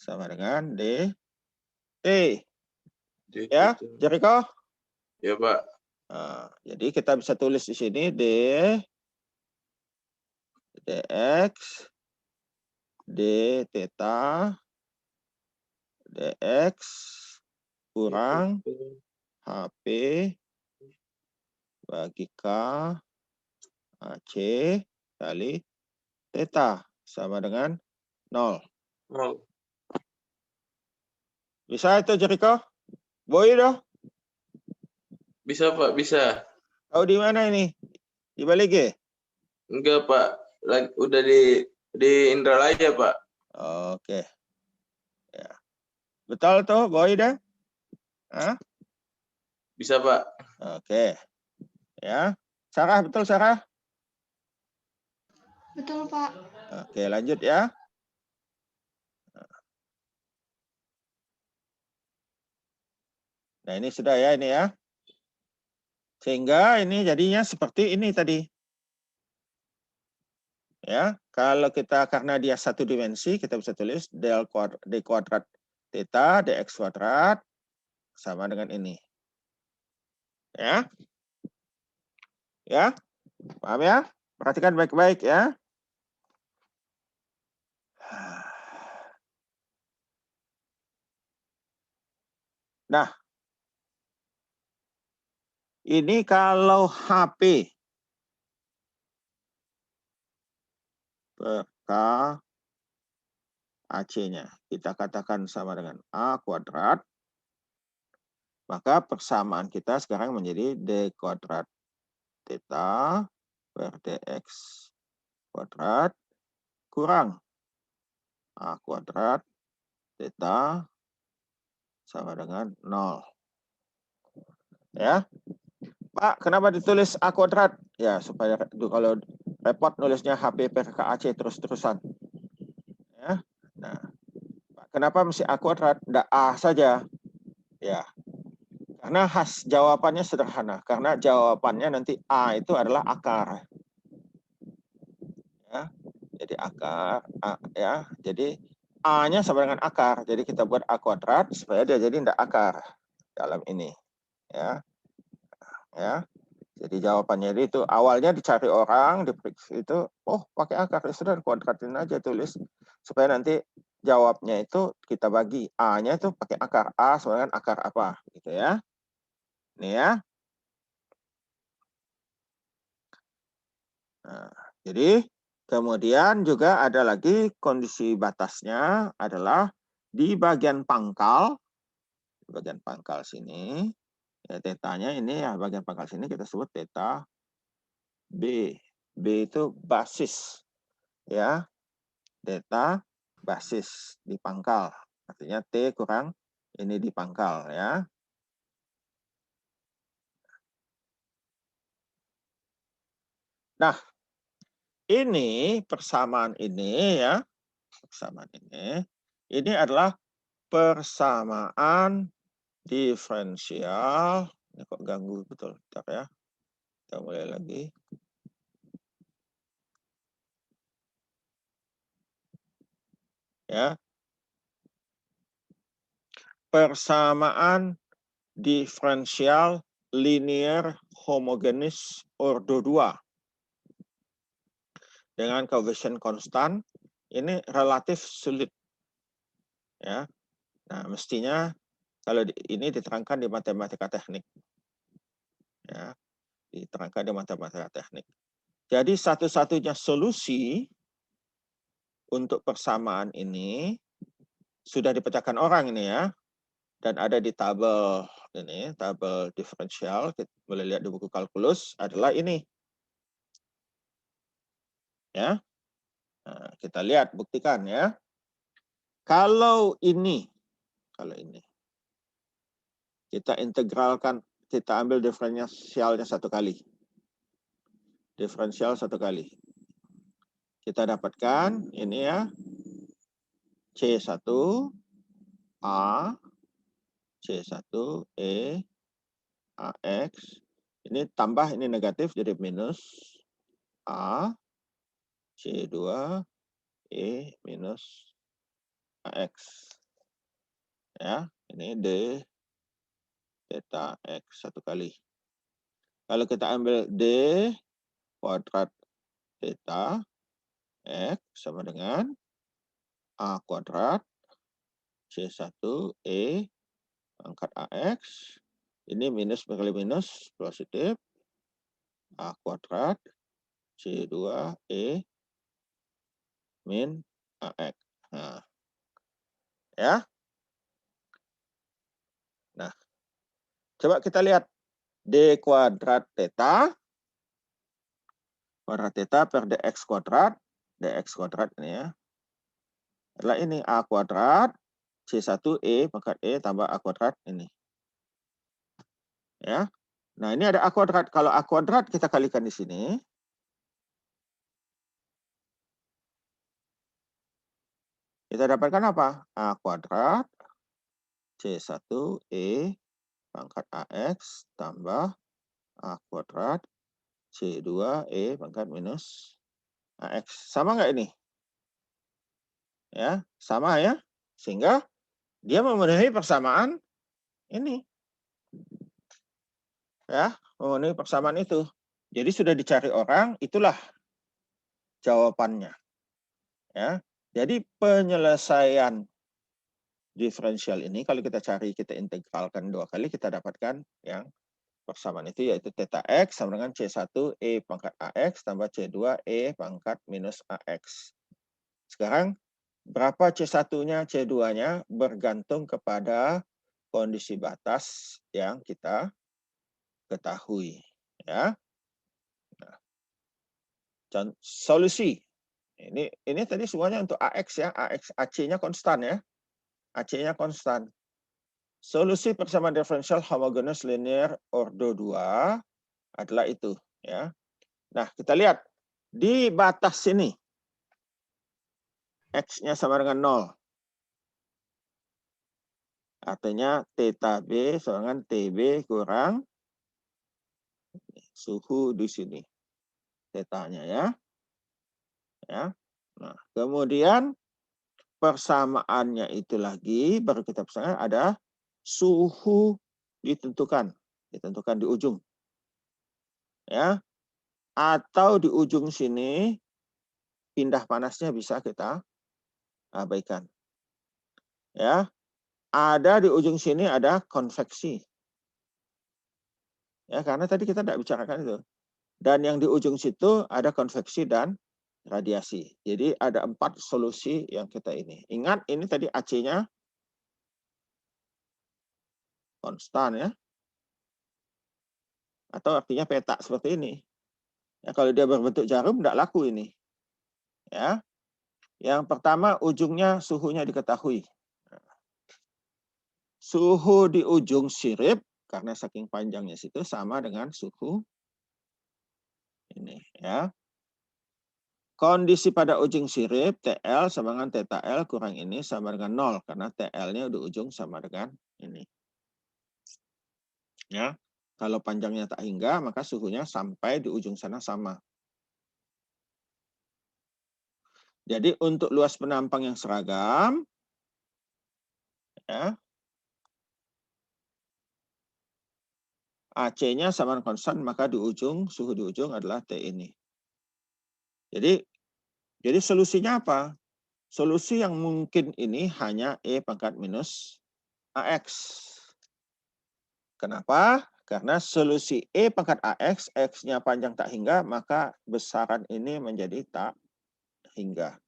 sama dengan d t. Ya, Jericho? Ya, Pak. Nah, jadi kita bisa tulis di sini d dx d theta dx kurang HP bagi K AC kali theta sama dengan 0. Bisa itu Jericho? Boy dong? Bisa, Pak, bisa. Tahu di mana ini? Di balik G? Enggak, Pak. Udah di Indralaya, Pak. Oke. Ya. Betul tuh, Boy dah? Hah? Bisa, Pak. Oke. Ya. Sarah, betul Sarah? Betul, Pak. Oke, lanjut ya. Nah, ini sudah ya ini ya. Sehingga ini jadinya seperti ini tadi. Ya, kalau kita karena dia satu dimensi, kita bisa tulis d kuadrat theta dx kuadrat sama dengan ini. Ya. Ya. Paham ya? Perhatikan baik-baik ya. Nah, ini kalau HP per K AC-nya kita katakan sama dengan A kuadrat, maka persamaan kita sekarang menjadi D kuadrat theta per dx kuadrat kurang A kuadrat theta sama dengan 0. Ya. Pak, kenapa ditulis A kuadrat? Ya, supaya kalau repot nulisnya HP per KAC terus-terusan. Ya. Nah, kenapa mesti A kuadrat? Nggak A saja. Ya. Karena jawabannya sederhana. Karena jawabannya nanti A itu adalah akar. Ya. Jadi akar, ya. Jadi A-nya sama dengan akar. Jadi kita buat A kuadrat supaya dia jadi nggak akar dalam ini. Ya. Ya. Jadi jawabannya itu awalnya dicari orang, diperiksa itu, oh pakai akar, sudah kuadratin aja tulis supaya nanti jawabnya itu kita bagi A-nya itu pakai akar A sama dengan akar apa, gitu ya. Ini ya. Nah, jadi kemudian juga ada lagi kondisi batasnya adalah di bagian pangkal sini, ya tetanya ini ya bagian pangkal sini kita sebut theta B. B itu basis. Ya, theta basis di pangkal. Artinya T kurang ini di pangkal ya. Nah, ini persamaan ini ya. Persamaan ini adalah persamaan diferensial Ini kok ganggu betul. Bentar ya. Kita mulai lagi. Ya. Persamaan diferensial linear homogenis ordo 2 dengan koefisien konstan ini relatif sulit. Ya. Nah, mestinya kalau ini diterangkan di matematika teknik. Ya, diterangkan di matematika teknik. Jadi satu-satunya solusi untuk persamaan ini sudah dipecahkan orang ini ya. Dan ada di tabel ini, tabel diferensial, kita boleh lihat di buku kalkulus adalah ini. Ya. Nah, kita lihat buktikan ya. Kalau ini kita integralkan, kita ambil diferensialnya satu kali. Diferensial satu kali. Kita dapatkan ini ya. C1A C1E AX. Ini tambah, ini negatif jadi minus A C2E minus AX. Ya, ini D theta X satu kali. Kalau kita ambil D kuadrat theta X sama dengan A kuadrat C1E pangkat AX. Ini minus berkali minus positif. A kuadrat C2E min AX. Nah, ya. Nah, coba kita lihat D kuadrat theta per dx kuadrat ini ya. Adalah ini A kuadrat C1E pangkat E tambah A kuadrat ini. Ya. Nah, ini ada A kuadrat. Kalau A kuadrat kita kalikan di sini. Kita dapatkan apa? A kuadrat C1E pangkat AX tambah A kuadrat C2E pangkat minus AX. Sama nggak ini? Ya, sama ya. Sehingga dia memenuhi persamaan ini. Ya, memenuhi persamaan itu. Jadi sudah dicari orang, itulah jawabannya. Ya. Jadi penyelesaian diferensial ini kalau kita cari, kita integralkan dua kali, kita dapatkan yang persamaan itu yaitu theta X sama dengan C1E pangkat AX tambah C2E pangkat minus AX. Sekarang berapa C1-nya, C2-nya bergantung kepada kondisi batas yang kita ketahui. Ya. Nah, solusi. Ini tadi semuanya untuk AX ya, AX AC-nya konstan ya. AC-nya konstan. Solusi persamaan diferensial homogeneous linear ordo 2 adalah itu ya. Nah, kita lihat di batas sini X-nya sama dengan 0. Artinya theta B sama dengan TB kurang suhu di sini. Tetanya ya. Ya. Nah, kemudian persamaannya itu lagi baru kita persamakan ada suhu ditentukan di ujung. Ya. Atau di ujung sini pindah panasnya bisa kita abaikan. Ya. Ada di ujung sini ada konveksi. Ya, karena tadi kita tidak bicarakan itu. Dan yang di ujung situ ada konveksi dan radiasi. Jadi ada 4 solusi yang kita ini. Ingat ini tadi AC-nya konstan ya. Atau artinya peta seperti ini. Ya, kalau dia berbentuk jarum tidak laku ini. Ya. Yang pertama ujungnya suhunya diketahui. Suhu di ujung sirip karena saking panjangnya situ sama dengan suhu ini ya. Kondisi pada ujung sirip TL sama dengan theta L kurang ini sama dengan 0 karena TL-nya di ujung sama dengan ini. Ya. Kalau panjangnya tak hingga, maka suhunya sampai di ujung sana sama. Jadi untuk luas penampang yang seragam, ya, AC-nya sama dengan konstan, maka di ujung, suhu di ujung adalah T ini. Jadi solusinya apa? Solusi yang mungkin ini hanya E pangkat minus AX. Kenapa? Karena solusi E pangkat AX, X-nya panjang tak hingga, maka besaran ini menjadi tak hingga.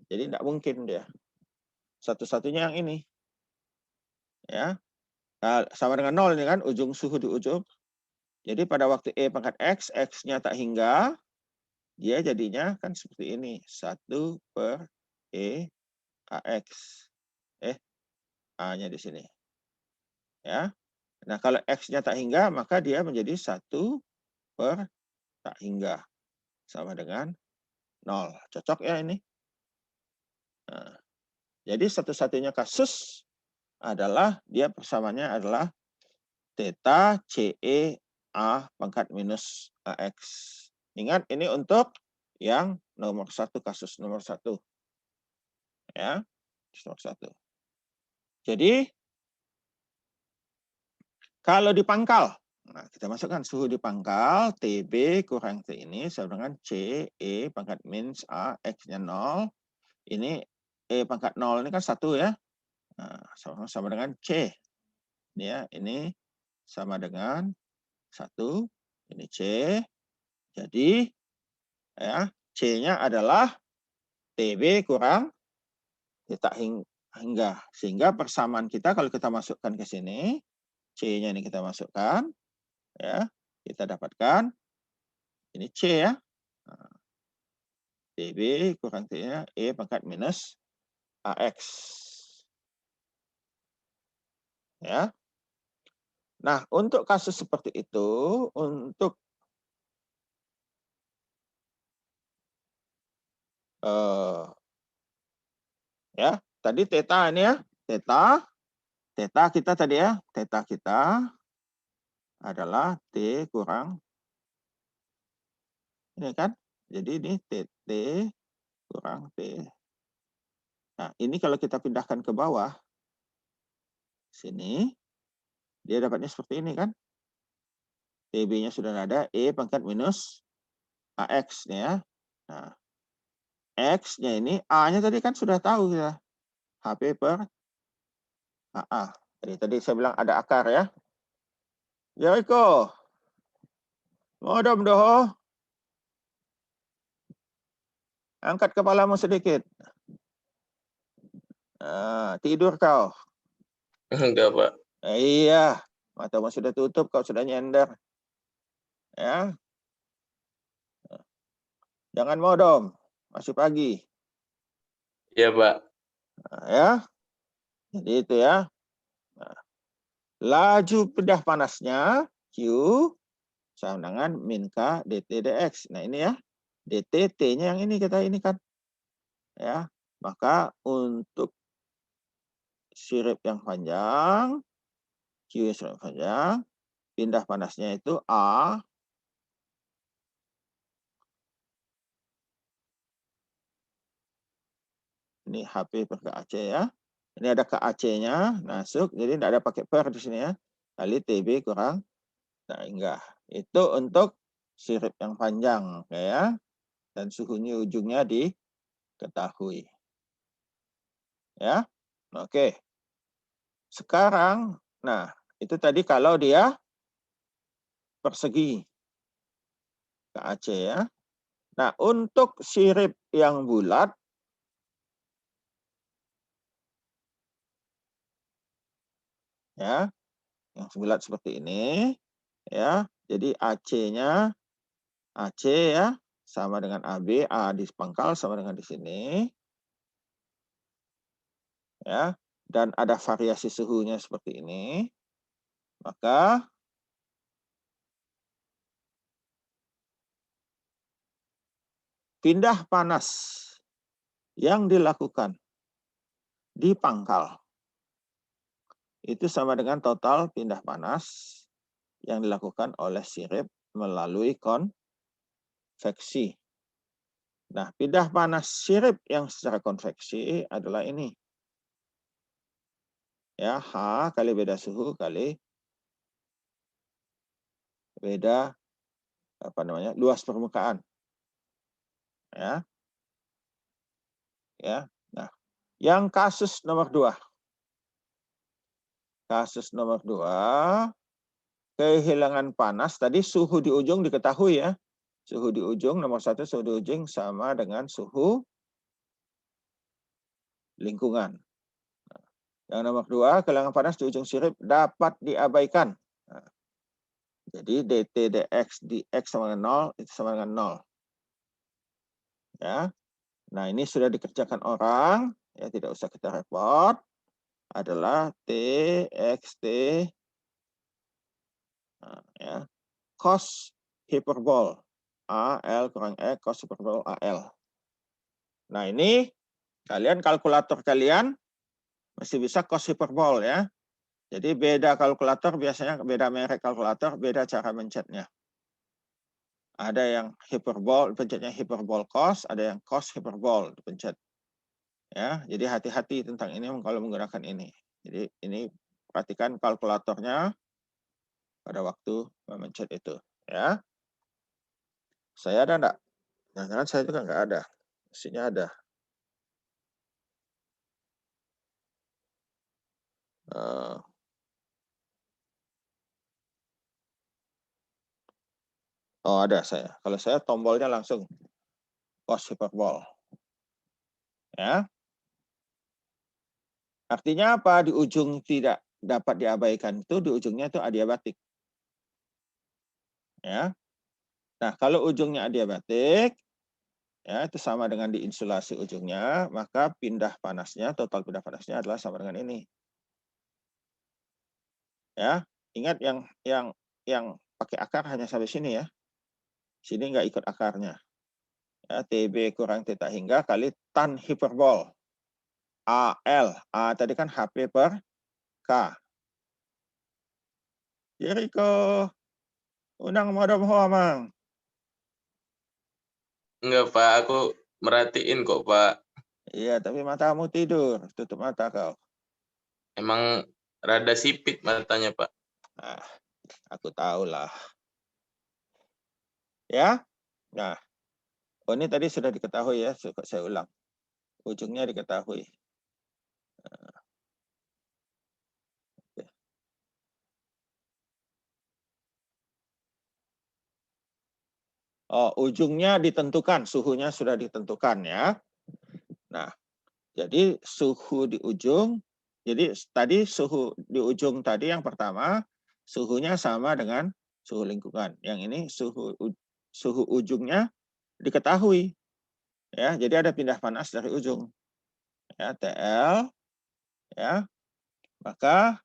Jadi tidak mungkin dia. Satu-satunya yang ini. Ya, sama dengan 0 ini kan, ujung suhu di ujung. Jadi pada waktu E pangkat X, X-nya tak hingga, dia jadinya kan seperti ini. 1 per E AX. A-nya di sini. Ya. Nah, kalau X-nya tak hingga, maka dia menjadi 1 per tak hingga. Sama dengan 0. Cocok ya ini? Nah, jadi satu-satunya kasus adalah dia persamaannya adalah theta CE A pangkat minus AX. Ingat, ini untuk yang nomor 1, kasus nomor 1. Ya, nomor 1. Jadi, kalau di pangkal, nah, kita masukkan suhu di pangkal, TB kurang T ini sama dengan CE pangkat minus A, X-nya 0. Ini E pangkat 0 ini kan 1 ya. Nah, sama dengan C. Ya, ini sama dengan 1. Ini C. Jadi, ya, C-nya adalah TB kurang theta hingga. Sehingga persamaan kita kalau kita masukkan ke sini, C-nya ini kita masukkan, ya, kita dapatkan ini C ya. Nah, TB kurang T-nya E pangkat minus AX. Ya. Nah, untuk kasus seperti itu, untuk ya, tadi theta ini ya, theta kita tadi ya, theta kita adalah T kurang ini kan. Jadi ini T kurang T. Nah, ini kalau kita pindahkan ke bawah, sini, dia dapatnya seperti ini kan. TB-nya sudah ada, E pangkat minus AX ya. Nah, X-nya ini, A-nya tadi kan sudah tahu ya. HP per AA. Jadi tadi saya bilang ada akar ya. Jericho, modom doh. Angkat kepalamu sedikit. Tidur kau. Enggak, Pak. Iya, matamu sudah tutup, kau sudah nyender. Ya. Jangan modom, masih pagi. Iya, Pak. Nah, ya. Jadi itu ya. Nah, laju pindah panasnya Q sama dengan min K dt dx. Nah, ini ya. dt T-nya yang ini kita ini kan. Ya. Maka untuk sirip yang panjang, Q sirip panjang, pindah panasnya itu A ini HP per KAC ya. Ini ada KAC-nya masuk, jadi tidak ada pakai per di sini ya. Kali TB kurang tak hingga. Itu untuk sirip yang panjang ya. Dan suhunya ujungnya diketahui. Ya. Oke. Sekarang, nah, itu tadi kalau dia persegi KAC ya. Nah, untuk sirip yang bulat, ya, yang bulat seperti ini, ya. Jadi AC-nya AC ya sama dengan AB, A di pangkal sama dengan di sini, ya. Dan ada variasi suhunya seperti ini, maka pindah panas yang dilakukan di pangkal itu sama dengan total pindah panas yang dilakukan oleh sirip melalui konveksi. Nah, pindah panas sirip yang secara konveksi adalah ini. Ya, H kali beda suhu kali beda luas permukaan. Ya. Ya. Nah, yang kasus nomor 2. Kasus nomor 2, kehilangan panas. Tadi suhu di ujung diketahui ya. Suhu di ujung, nomor 1 suhu di ujung sama dengan suhu lingkungan. Yang nomor 2, kehilangan panas di ujung sirip dapat diabaikan. Nah, jadi dt dx dx sama dengan 0, itu sama dengan 0. Ya. Nah, ini sudah dikerjakan orang, ya tidak usah kita repot. Adalah txt ya, cos hiperbol AL kurang X cos hiperbol AL. Nah, ini kalian kalkulator kalian masih bisa cos hiperbol ya. Jadi beda kalkulator biasanya beda merek kalkulator, beda cara mencetnya. Ada yang hiperbol, pencetnya hiperbol cos, ada yang cos hiperbol dipencet. Ya, jadi hati-hati tentang ini kalau menggunakan ini. Jadi ini perhatikan kalkulatornya pada waktu memencet itu ya. Saya ada enggak? Jangan-jangan saya juga enggak ada. Mestinya ada. Oh, ada saya. Kalau saya tombolnya langsung cos hiperbol. Ya. Artinya apa? Di ujung tidak dapat diabaikan itu di ujungnya itu adiabatik. Ya. Nah, kalau ujungnya adiabatik ya itu sama dengan di insulasi ujungnya, maka pindah panasnya, total pindah panasnya adalah sama dengan ini. Ya, ingat yang pakai akar hanya sampai sini ya. Sini nggak ikut akarnya. Ya, TB kurang theta hingga kali tan hiperbol. AL. A tadi kan HP per K. Jericho, undang modom hoa, Mang. Enggak, Pak. Aku merhatiin kok, Pak. Iya, tapi matamu tidur. Tutup mata kau. Emang rada sipit matanya, Pak. Nah, aku tahulah. Ya. Nah, ini tadi sudah diketahui ya. Saya ulang. Ujungnya diketahui. Oh, ujungnya ditentukan, suhunya sudah ditentukan ya. Nah, jadi suhu di ujung, jadi tadi suhu di ujung tadi yang pertama, suhunya sama dengan suhu lingkungan. Yang ini suhu ujungnya diketahui. Ya, jadi ada pindah panas dari ujung. Ya, TL ya. Maka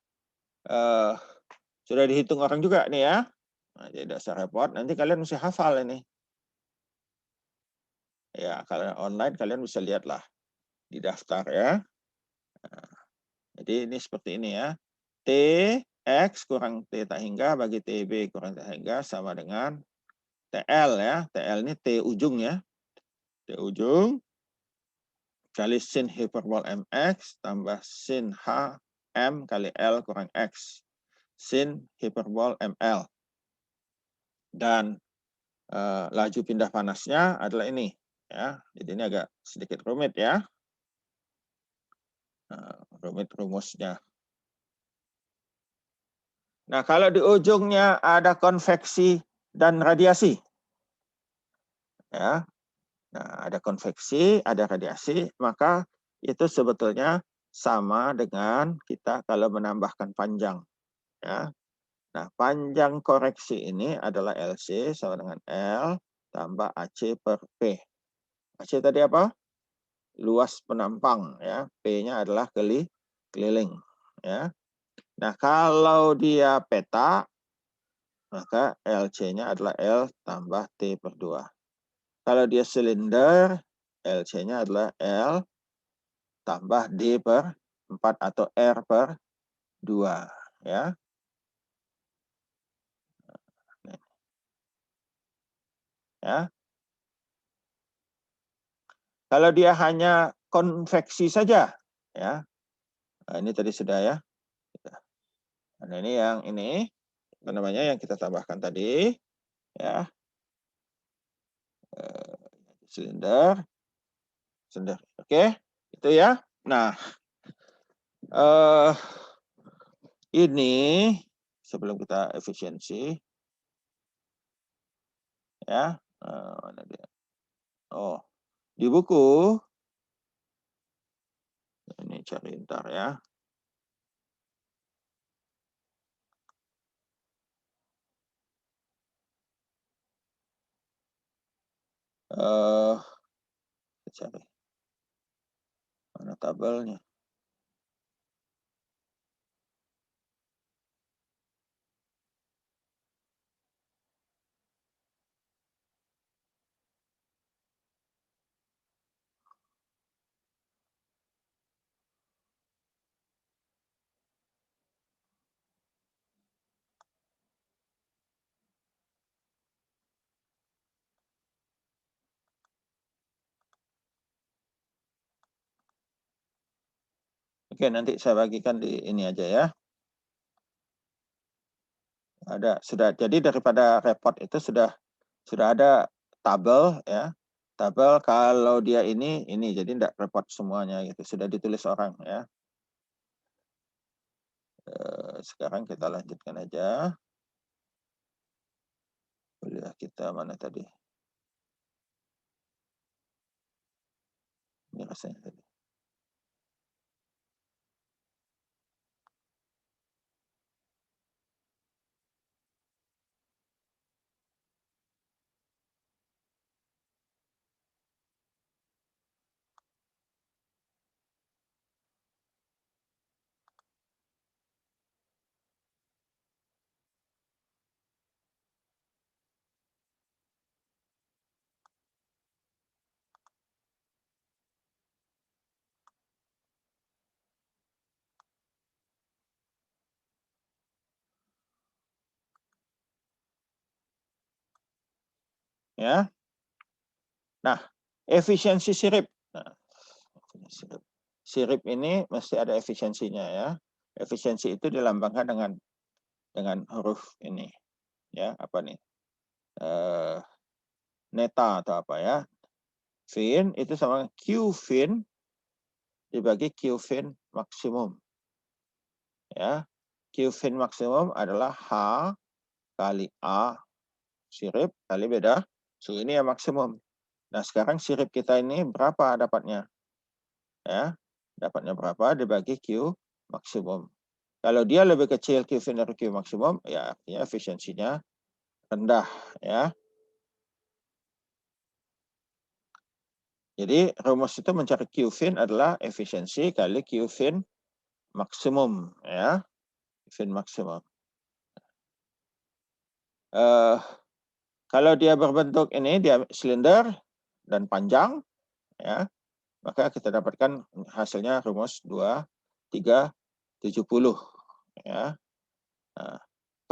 sudah dihitung orang juga nih ya. Nah, jadi dasar repot, nanti kalian mesti hafal ini. Ya, kalau online kalian bisa lihatlah di daftar ya. Nah, jadi ini seperti ini ya. Tx kurang theta hingga bagi Tb kurang theta hingga sama dengan TL ya. TL ini T ujung ya. T ujung kali sin hiperbol mx tambah sin h m kali L kurang x. Sin hiperbol ml. Dan laju pindah panasnya adalah ini ya. Jadi ini agak sedikit rumit ya. Rumit rumusnya. Nah, kalau di ujungnya ada konveksi dan radiasi. Ya. Nah, ada konveksi, ada radiasi, maka itu sebetulnya sama dengan kita kalau menambahkan panjang. Ya. Nah, panjang koreksi ini adalah LC sama dengan L tambah AC per P. AC tadi apa? Luas penampang ya. P-nya adalah keliling ya. Nah, kalau dia peta maka LC-nya adalah L tambah T per 2. Kalau dia silinder, LC-nya adalah L tambah D per 4 atau R per 2 ya. Ya. Kalau dia hanya konveksi saja, ya. Nah, ini tadi sudah ya. Nah, ini yang ini apa namanya yang kita tambahkan tadi, ya. Silinder. Oke, itu ya. Nah, ini sebelum kita efisiensi, ya. Mana dia? Oh, di buku ini cari ntar ya. Cari mana tabelnya? Oke, nanti saya bagikan di ini aja ya. Sudah jadi daripada repot itu sudah ada tabel ya. Tabel kalau dia ini jadi tidak repot semuanya gitu. Sudah ditulis orang ya. Sekarang kita lanjutkan aja. Kuliah kita mana tadi? Ini rasanya tadi. Ya. Nah, efisiensi sirip. Nah, sirip ini mesti ada efisiensinya ya. Efisiensi itu dilambangkan dengan huruf ini. Ya, apa nih? Neta atau apa ya? Fin itu sama Q fin dibagi Q fin maksimum. Ya. Q fin maksimum adalah H kali A sirip kali beda suhu ini yang maksimum. Nah, sekarang sirip kita ini berapa dapatnya? Ya, dapatnya berapa dibagi Q maksimum. Kalau dia lebih kecil Q fin dari Q maksimum, ya artinya efisiensinya rendah ya. Jadi rumus itu mencari Q fin adalah efisiensi kali Q fin maksimum ya. Fin maksimum. Kalau dia berbentuk ini dia silinder dan panjang ya, maka kita dapatkan hasilnya rumus 2 3 70 ya. Nah,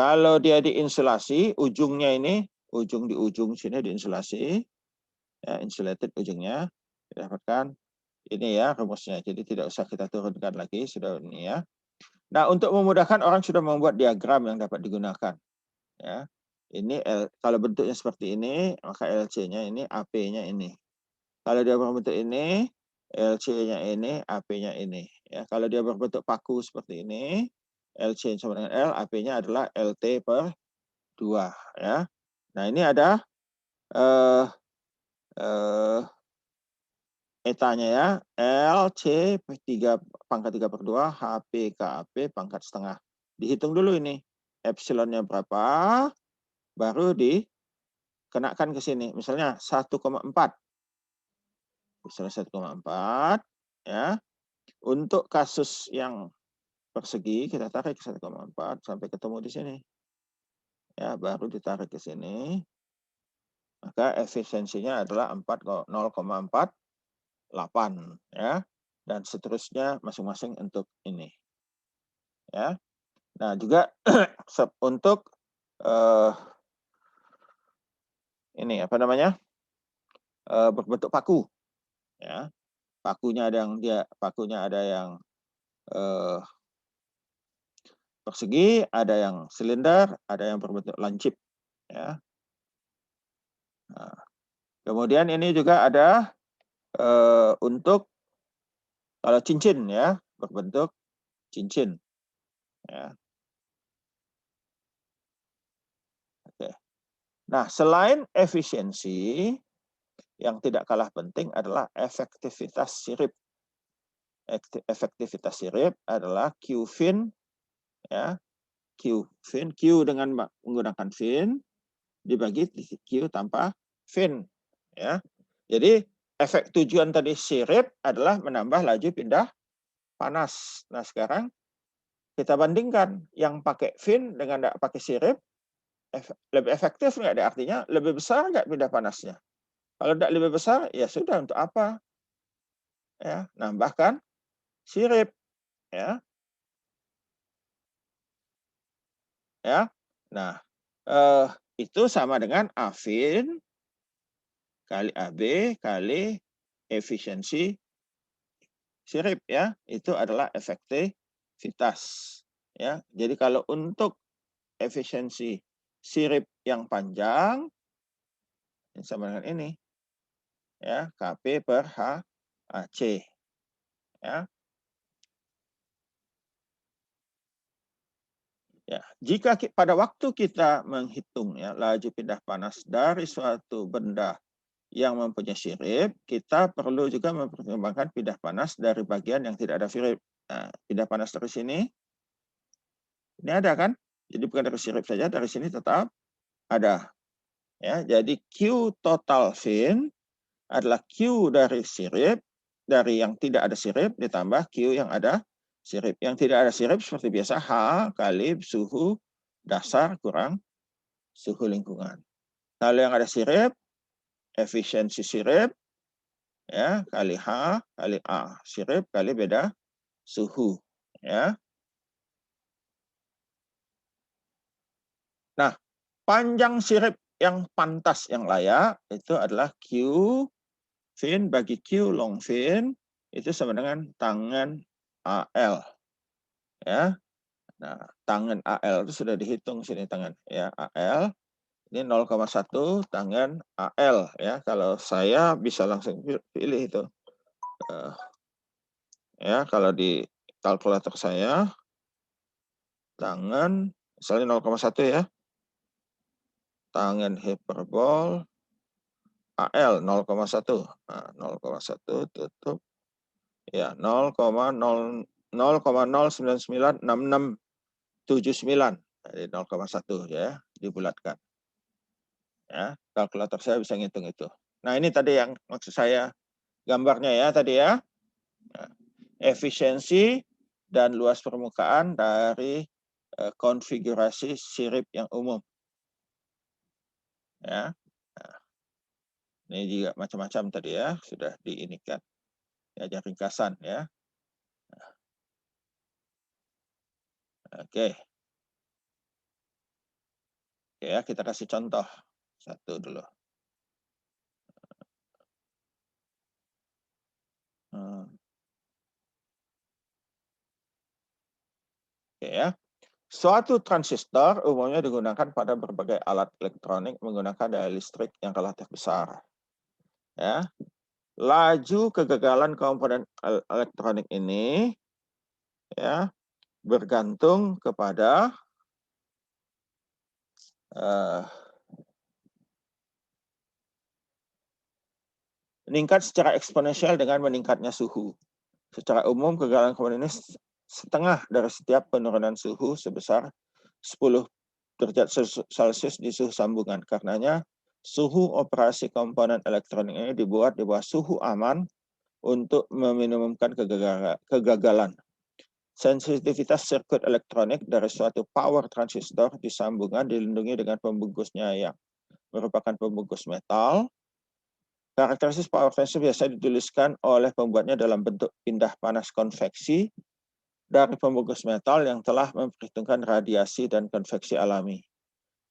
kalau dia diinsulasi ujungnya ini di ujung sini diinsulasi ya, insulated ujungnya kita dapatkan ini ya rumusnya. Jadi tidak usah kita turunkan lagi sudah ini ya. Nah, untuk memudahkan orang sudah membuat diagram yang dapat digunakan ya. Ini kalau bentuknya seperti ini, maka LC-nya ini, AP-nya ini. Kalau dia berbentuk ini, LC-nya ini, AP-nya ini. Ya, kalau dia berbentuk paku seperti ini, LC sama dengan L, AP-nya adalah LT per 2. Ya. Nah, ini ada etanya ya, LC 3 pangkat 3 per 2, HP KAP pangkat setengah. Dihitung dulu ini, epsilonnya berapa, baru dikenakan ke sini. Misalnya 1,4. Misalnya 1,4 ya. Untuk kasus yang persegi kita tarik 1,4 sampai ketemu di sini. Ya, baru ditarik ke sini. Maka efisiensinya adalah 0,48 ya. Dan seterusnya masing-masing untuk ini. Ya. Nah, juga untuk ini apa namanya? Berbentuk paku. Ya. Pakunya ada yang persegi, ada yang silinder, ada yang berbentuk lancip. Ya. Nah, kemudian ini juga ada untuk kalau cincin ya, berbentuk cincin. Ya. Oke. Nah, selain efisiensi, yang tidak kalah penting adalah efektivitas sirip. Efektivitas sirip adalah Q-fin, ya, Q-fin, Q dengan menggunakan fin dibagi Q tanpa fin, ya. Jadi efek tujuan tadi sirip adalah menambah laju pindah panas. Nah sekarang kita bandingkan yang pakai fin dengan tidak pakai sirip, lebih efektif nggak? Artinya lebih besar nggak pindah panasnya? Kalau tidak lebih besar, ya sudah, untuk apa? Ya, nambahkan sirip, ya. Ya. Nah, itu sama dengan Afin kali AB kali efisiensi sirip, ya. Itu adalah efektivitas, ya. Jadi kalau untuk efisiensi sirip yang panjang sama dengan ini, ya, KP per HAC, ya. Ya, jika pada waktu kita menghitung ya laju pindah panas dari suatu benda yang mempunyai sirip, kita perlu juga mempertimbangkan pindah panas dari bagian yang tidak ada sirip. Nah, pindah panas dari sini, ini ada kan? Jadi bukan dari sirip saja, dari sini tetap ada. Ya, jadi Q total fin adalah Q dari sirip, dari yang tidak ada sirip ditambah Q yang ada sirip. Yang tidak ada sirip seperti biasa H kali suhu dasar kurang suhu lingkungan. Kalau yang ada sirip, efisiensi sirip, ya, kali H kali A. Sirip kali beda suhu. Ya. Nah, panjang sirip yang pantas yang layak itu adalah Q fin bagi Q long fin itu sama dengan tangan AL. Ya. Nah, tangan AL itu sudah dihitung sini tangan, ya, AL ini 0,1 tangan AL, ya. Kalau saya bisa langsung pilih itu. Ya, kalau di kalkulator saya tangan misalnya 0,1 ya. Tangan hiperbol AL 0,1. Nah, 0,1 tutup ya 0,0996679. Jadi 0,1 ya, dibulatkan. Ya, kalkulator saya bisa ngitung itu. Nah, ini tadi yang maksud saya gambarnya ya tadi ya. Nah, efisiensi dan luas permukaan dari konfigurasi sirip yang umum. Ya. Nah, ini juga macam-macam tadi ya, sudah diinikan. Ya, ringkasan ya. Nah. Oke. Oke ya, kita kasih contoh satu dulu. Oke ya. Suatu transistor umumnya digunakan pada berbagai alat elektronik menggunakan daya listrik yang relatif besar. Ya. Laju kegagalan komponen elektronik ini ya bergantung kepada meningkat secara eksponensial dengan meningkatnya suhu. Secara umum kegagalan komponen ini setengah dari setiap penurunan suhu sebesar 10 derajat Celcius di suhu sambungan. Karenanya suhu operasi komponen elektronik ini dibuat di bawah suhu aman untuk meminimumkan kegagalan. Sensitivitas sirkuit elektronik dari suatu power transistor di sambungan dilindungi dengan pembungkusnya yang merupakan pembungkus metal. Karakteristik power transistor biasa dituliskan oleh pembuatnya dalam bentuk pindah panas konveksi dari pembungkus metal yang telah memperhitungkan radiasi dan konveksi alami.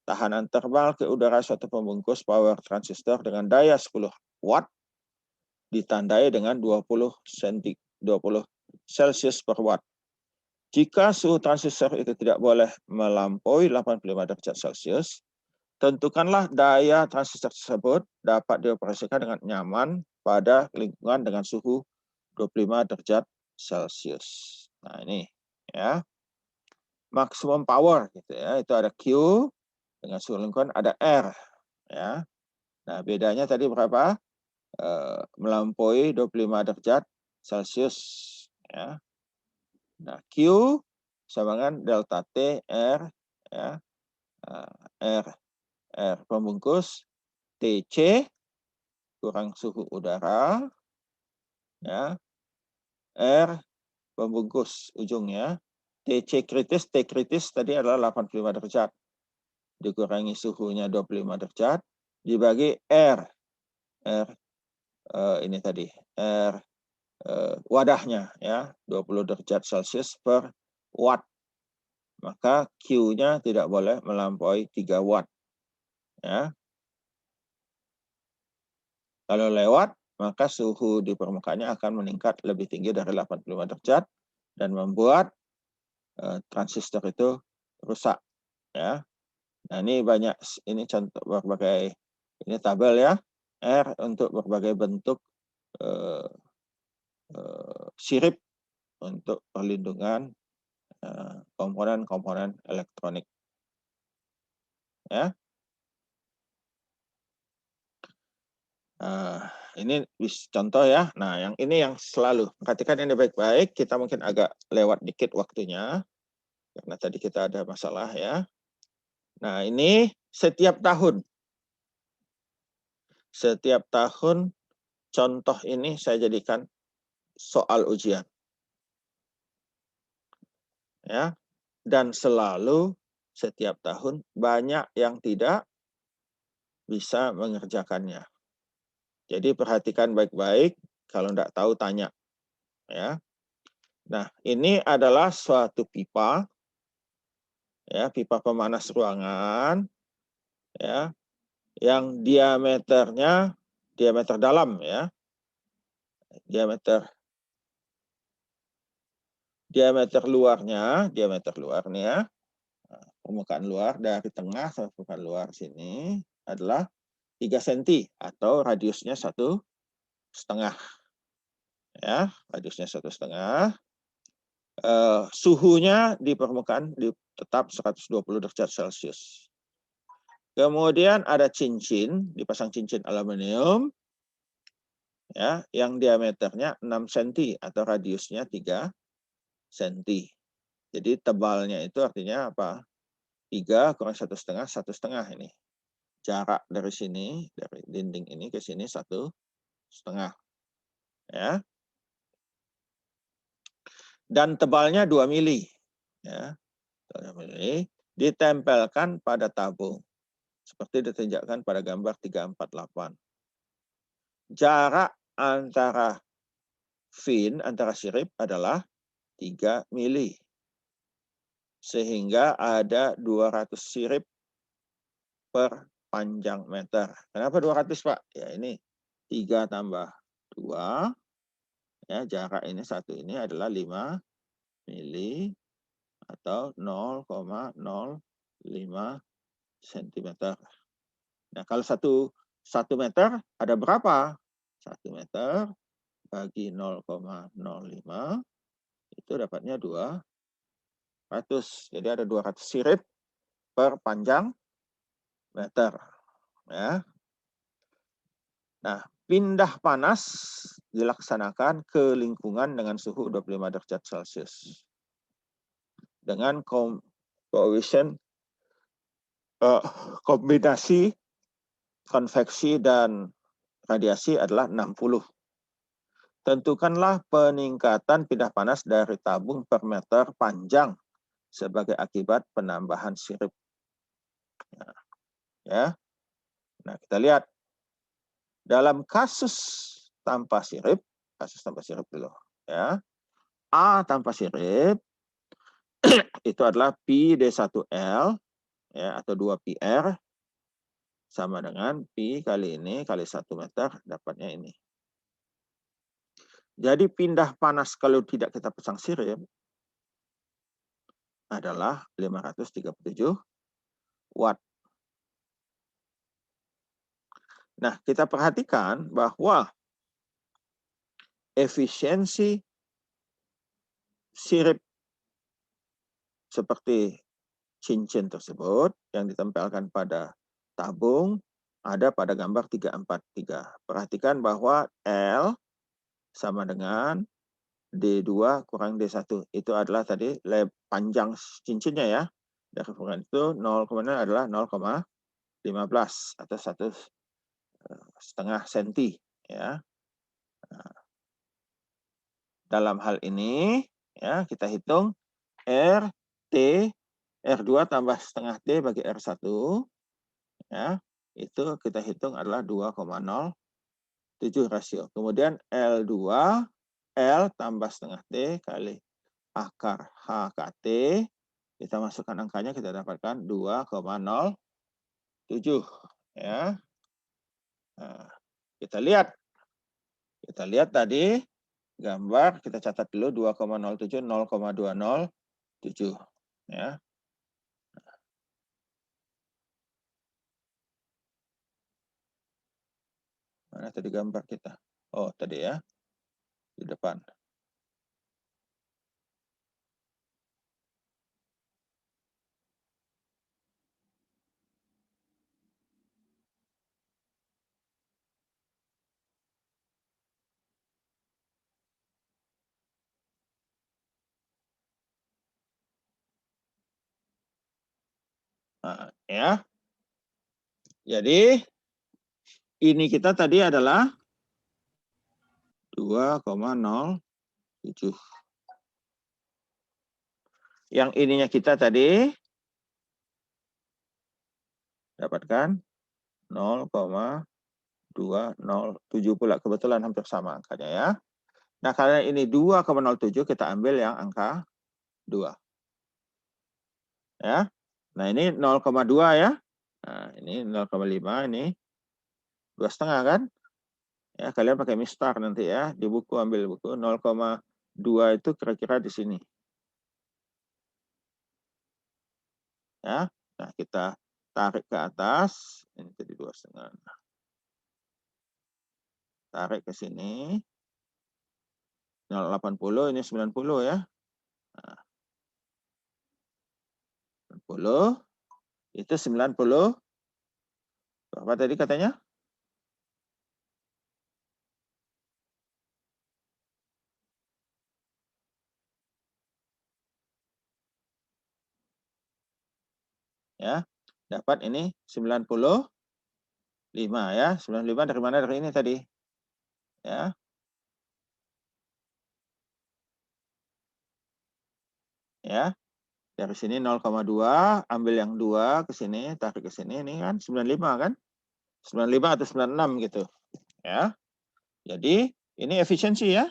Tahanan termal ke udara suatu pembungkus power transistor dengan daya 10 watt ditandai dengan 20 Celsius per watt. Jika suhu transistor itu tidak boleh melampaui 85 derajat Celcius, tentukanlah daya transistor tersebut dapat dioperasikan dengan nyaman pada lingkungan dengan suhu 25 derajat Celcius. Nah, ini ya. Maksimum power gitu ya, itu ada Q, dengan suhu lingkungan ada R ya. Nah, bedanya tadi berapa? Melampaui 25 derajat Celcius ya. Nah, Q sama dengan delta T R ya. R pembungkus, TC kurang suhu udara ya. R pembungkus ujungnya, TC kritis, T kritis tadi adalah 85 derajat. Dikurangi suhunya 25 derajat dibagi R ini tadi R wadahnya ya 20 derajat Celcius per watt, maka Q-nya tidak boleh melampaui 3 watt ya. Kalau lewat maka suhu di permukaannya akan meningkat lebih tinggi dari 85 derajat dan membuat transistor itu rusak ya. Nah, ini banyak, ini contoh berbagai, ini tabel ya, R untuk berbagai bentuk sirip untuk perlindungan komponen-komponen elektronik. Ya. Ini contoh ya. Nah, yang ini yang selalu perhatikan ini baik-baik. Kita mungkin agak lewat dikit waktunya karena tadi kita ada masalah ya. Nah, ini setiap tahun contoh ini saya jadikan soal ujian. Ya. Dan selalu setiap tahun banyak yang tidak bisa mengerjakannya. Jadi perhatikan baik-baik, kalau tidak tahu tanya. Ya. Nah, ini adalah suatu pipa, ya, pipa pemanas ruangan, ya, yang diameter dalam, ya, diameter luarnya, permukaan luar dari tengah sampai permukaan luar sini adalah 3 cm atau radiusnya 1,5. Ya, radiusnya 1,5. Suhunya di permukaan tetap 120 derajat Celcius. Kemudian ada cincin, dipasang cincin aluminium, ya, yang diameternya 6 cm atau radiusnya 3 cm. Jadi tebalnya itu artinya apa? 3 kurang 1,5, 1,5 ini. Jarak dari sini, dari dinding ini ke sini 1,5. Ya. Dan tebalnya 2 mili. Ya. 2 mili ditempelkan pada tabung. Seperti ditunjukkan pada gambar 348. Jarak antara antara sirip adalah 3 mili. Sehingga ada 200 sirip per panjang meter. Kenapa 200, Pak? Ya, ini 3 tambah 2. Ya, jarak ini satu ini adalah 5 mili atau 0,05 cm. Nah, kalau 1 meter ada berapa? 1 meter bagi 0,05 itu dapatnya 200. Jadi ada 200 sirip per panjang meter. Ya. Nah, pindah panas dilaksanakan ke lingkungan dengan suhu 25 derajat Celcius. Dengan kombinasi konveksi dan radiasi adalah 60. Tentukanlah peningkatan pindah panas dari tabung per meter panjang sebagai akibat penambahan sirip. Nah, ya. Nah, kita lihat dalam kasus tanpa sirip dulu, ya. A tanpa sirip itu adalah Pi D1L ya, atau 2 PR sama dengan Pi kali ini kali 1 meter, dapatnya ini. Jadi pindah panas kalau tidak kita pasang sirip adalah 537 watt. Nah, kita perhatikan bahwa efisiensi sirip seperti cincin tersebut yang ditempelkan pada tabung ada pada gambar 343. Perhatikan bahwa L sama dengan D2 kurang D1. Itu adalah tadi panjang cincinnya ya. Dari ukuran itu 0, adalah 0,15 atau 1,5 senti ya. Nah, dalam hal ini ya kita hitung RT R2 tambah setengah T bagi R1 ya, itu kita hitung adalah 2,07 rasio. Kemudian L2 L tambah setengah T kali akar HKT, kita masukkan angkanya, kita dapatkan 2,07 ya. Nah, kita lihat tadi gambar, kita catat dulu 2,07 0,207 ya. Mana tadi gambar kita? Oh, tadi ya. Di depan. Nah, ya. Jadi ini kita tadi adalah 2,07. Yang ininya kita tadi dapatkan 0,207 pula. Kebetulan hampir sama angkanya ya. Nah, karena ini 2,07 kita ambil yang angka 2. Ya. Nah, ini 0,2 ya. Nah, ini 0,5, ini 2,5 kan? Ya, kalian pakai mistar nanti ya. Di buku, ambil buku 0,2 itu kira-kira di sini. Ya. Nah, kita tarik ke atas, ini jadi 2,5. Tarik ke sini. 0,80, ini 90 ya. Nah, 90. Itu 90. Berapa tadi katanya? Ya. Dapat ini 95 ya. 95 dari mana? Dari ini tadi. Ya. Ya. Dari sini 0,2, ambil yang 2 ke sini, tarik ke sini, ini kan 95 kan? 95 atau 96 gitu. Ya. Jadi ini efisiensi ya.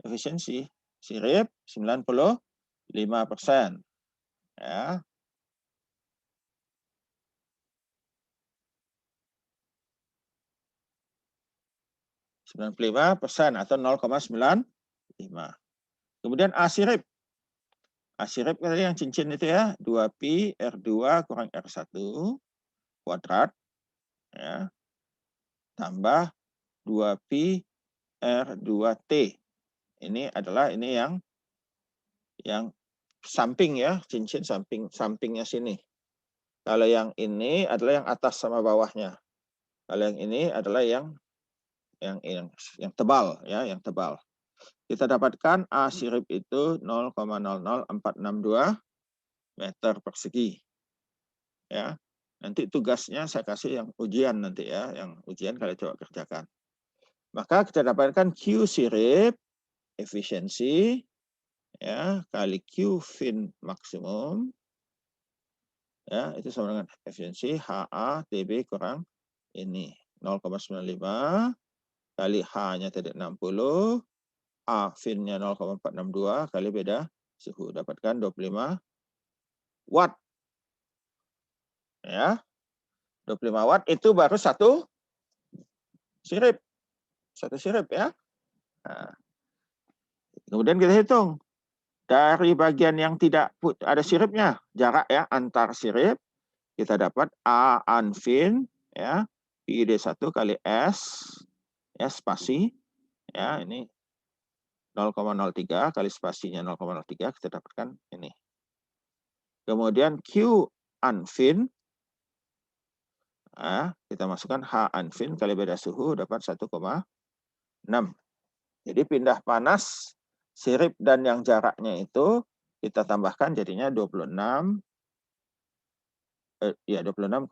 Efisiensi sirip 95%. Ya. 95% atau 0,95. Kemudian A sirip. A sirip tadi yang cincin itu ya, 2pi R2 kurang R1 kuadrat ya, tambah 2pi R2T. Ini adalah yang samping ya, cincin sampingnya sini. Kalau yang ini adalah yang atas sama bawahnya. Kalau yang ini adalah yang tebal ya, yang tebal. Kita dapatkan A sirip itu 0,00462 meter persegi. Ya. Nanti tugasnya saya kasih yang ujian nanti ya, yang ujian kalian coba kerjakan. Maka kita dapatkan Q sirip efisiensi ya kali Q fin maksimum ya, itu sama dengan efisiensi HA TB kurang ini 0,95 kali H-nya tadi 60, A fin-nya 0,462 kali beda suhu, dapatkan 25 watt. Ya. 25 watt itu baru satu sirip. Satu sirip ya. Nah, kemudian kita hitung. Dari bagian yang tidak ada siripnya, jarak ya antar sirip, kita dapat A unfin ya, PID 1 kali S ya spasi ya, ini 0,03 kali spasinya 0,03, kita dapatkan ini. Kemudian Q unfin, nah, kita masukkan H unfin kali beda suhu dapat 1,6. Jadi pindah panas sirip dan yang jaraknya itu kita tambahkan jadinya 26,6 ya 26,6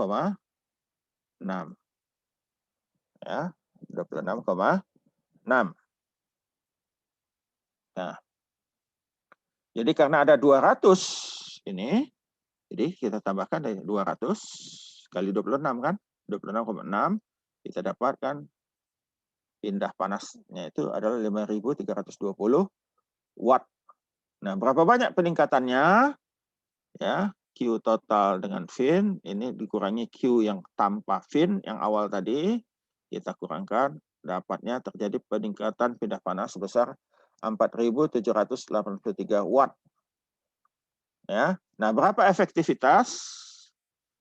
ya 26,6. Nah, jadi karena ada 200 ini, jadi kita tambahkan dari 200 kali 26 kan, 26,6 kita dapatkan pindah panasnya itu adalah 5.320 watt. Nah, berapa banyak peningkatannya? Ya, Q total dengan fin, ini dikurangi Q yang tanpa fin, yang awal tadi, kita kurangkan, dapatnya terjadi peningkatan pindah panas sebesar 4.783 watt. Ya, nah berapa efektivitas?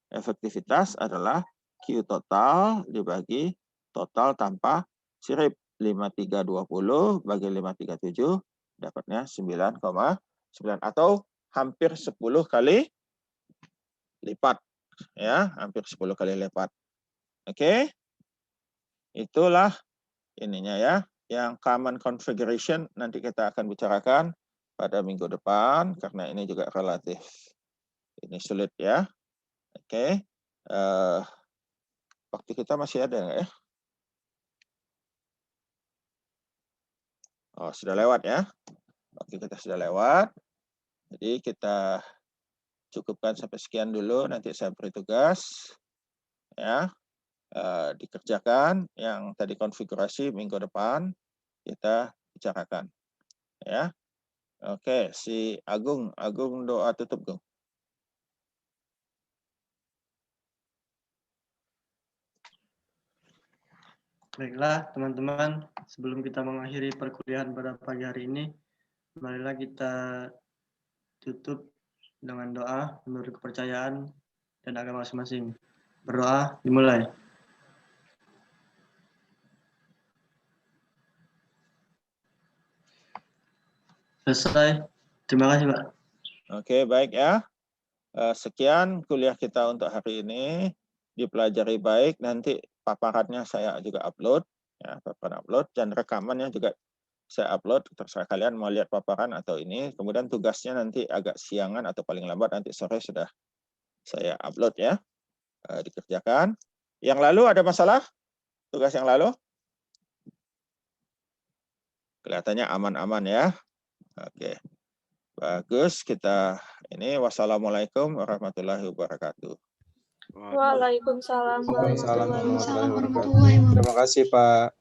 Efektivitas adalah Q total dibagi total tanpa sirip. 5.320 bagi 537 dapatnya 9,9 atau hampir 10 kali lipat ya, hampir 10 kali lipat. Oke. Itulah ininya ya, yang common configuration nanti kita akan bicarakan pada minggu depan karena ini juga relatif ini sulit ya. Oke. Waktu kita masih ada nggak ya? Oh, sudah lewat ya. Waktu kita sudah lewat. Jadi kita cukupkan sampai sekian dulu. Nanti saya beri tugas ya, dikerjakan. Yang tadi konfigurasi minggu depan kita bicarakan ya. Oke, si Agung doa tutup, Gung. Baiklah teman-teman, sebelum kita mengakhiri perkuliahan pada pagi hari ini, marilah kita tutup dengan doa menurut kepercayaan dan agama masing-masing. Berdoa dimulai. Selesai. Terima kasih, Pak. Oke, baik ya. Sekian kuliah kita untuk hari ini. Dipelajari baik, nanti paparannya saya juga upload, ya, paparan upload, dan rekamannya juga saya upload, terserah kalian mau lihat paparan atau ini, kemudian tugasnya nanti agak siangan atau paling lambat nanti sore sudah saya upload ya, dikerjakan. Yang lalu ada masalah? Tugas yang lalu? Kelihatannya aman-aman ya. Oke, bagus, kita ini wassalamualaikum warahmatullahi wabarakatuh. Waalaikumsalam warahmatullahi wabarakatuh. Terima kasih, Pak.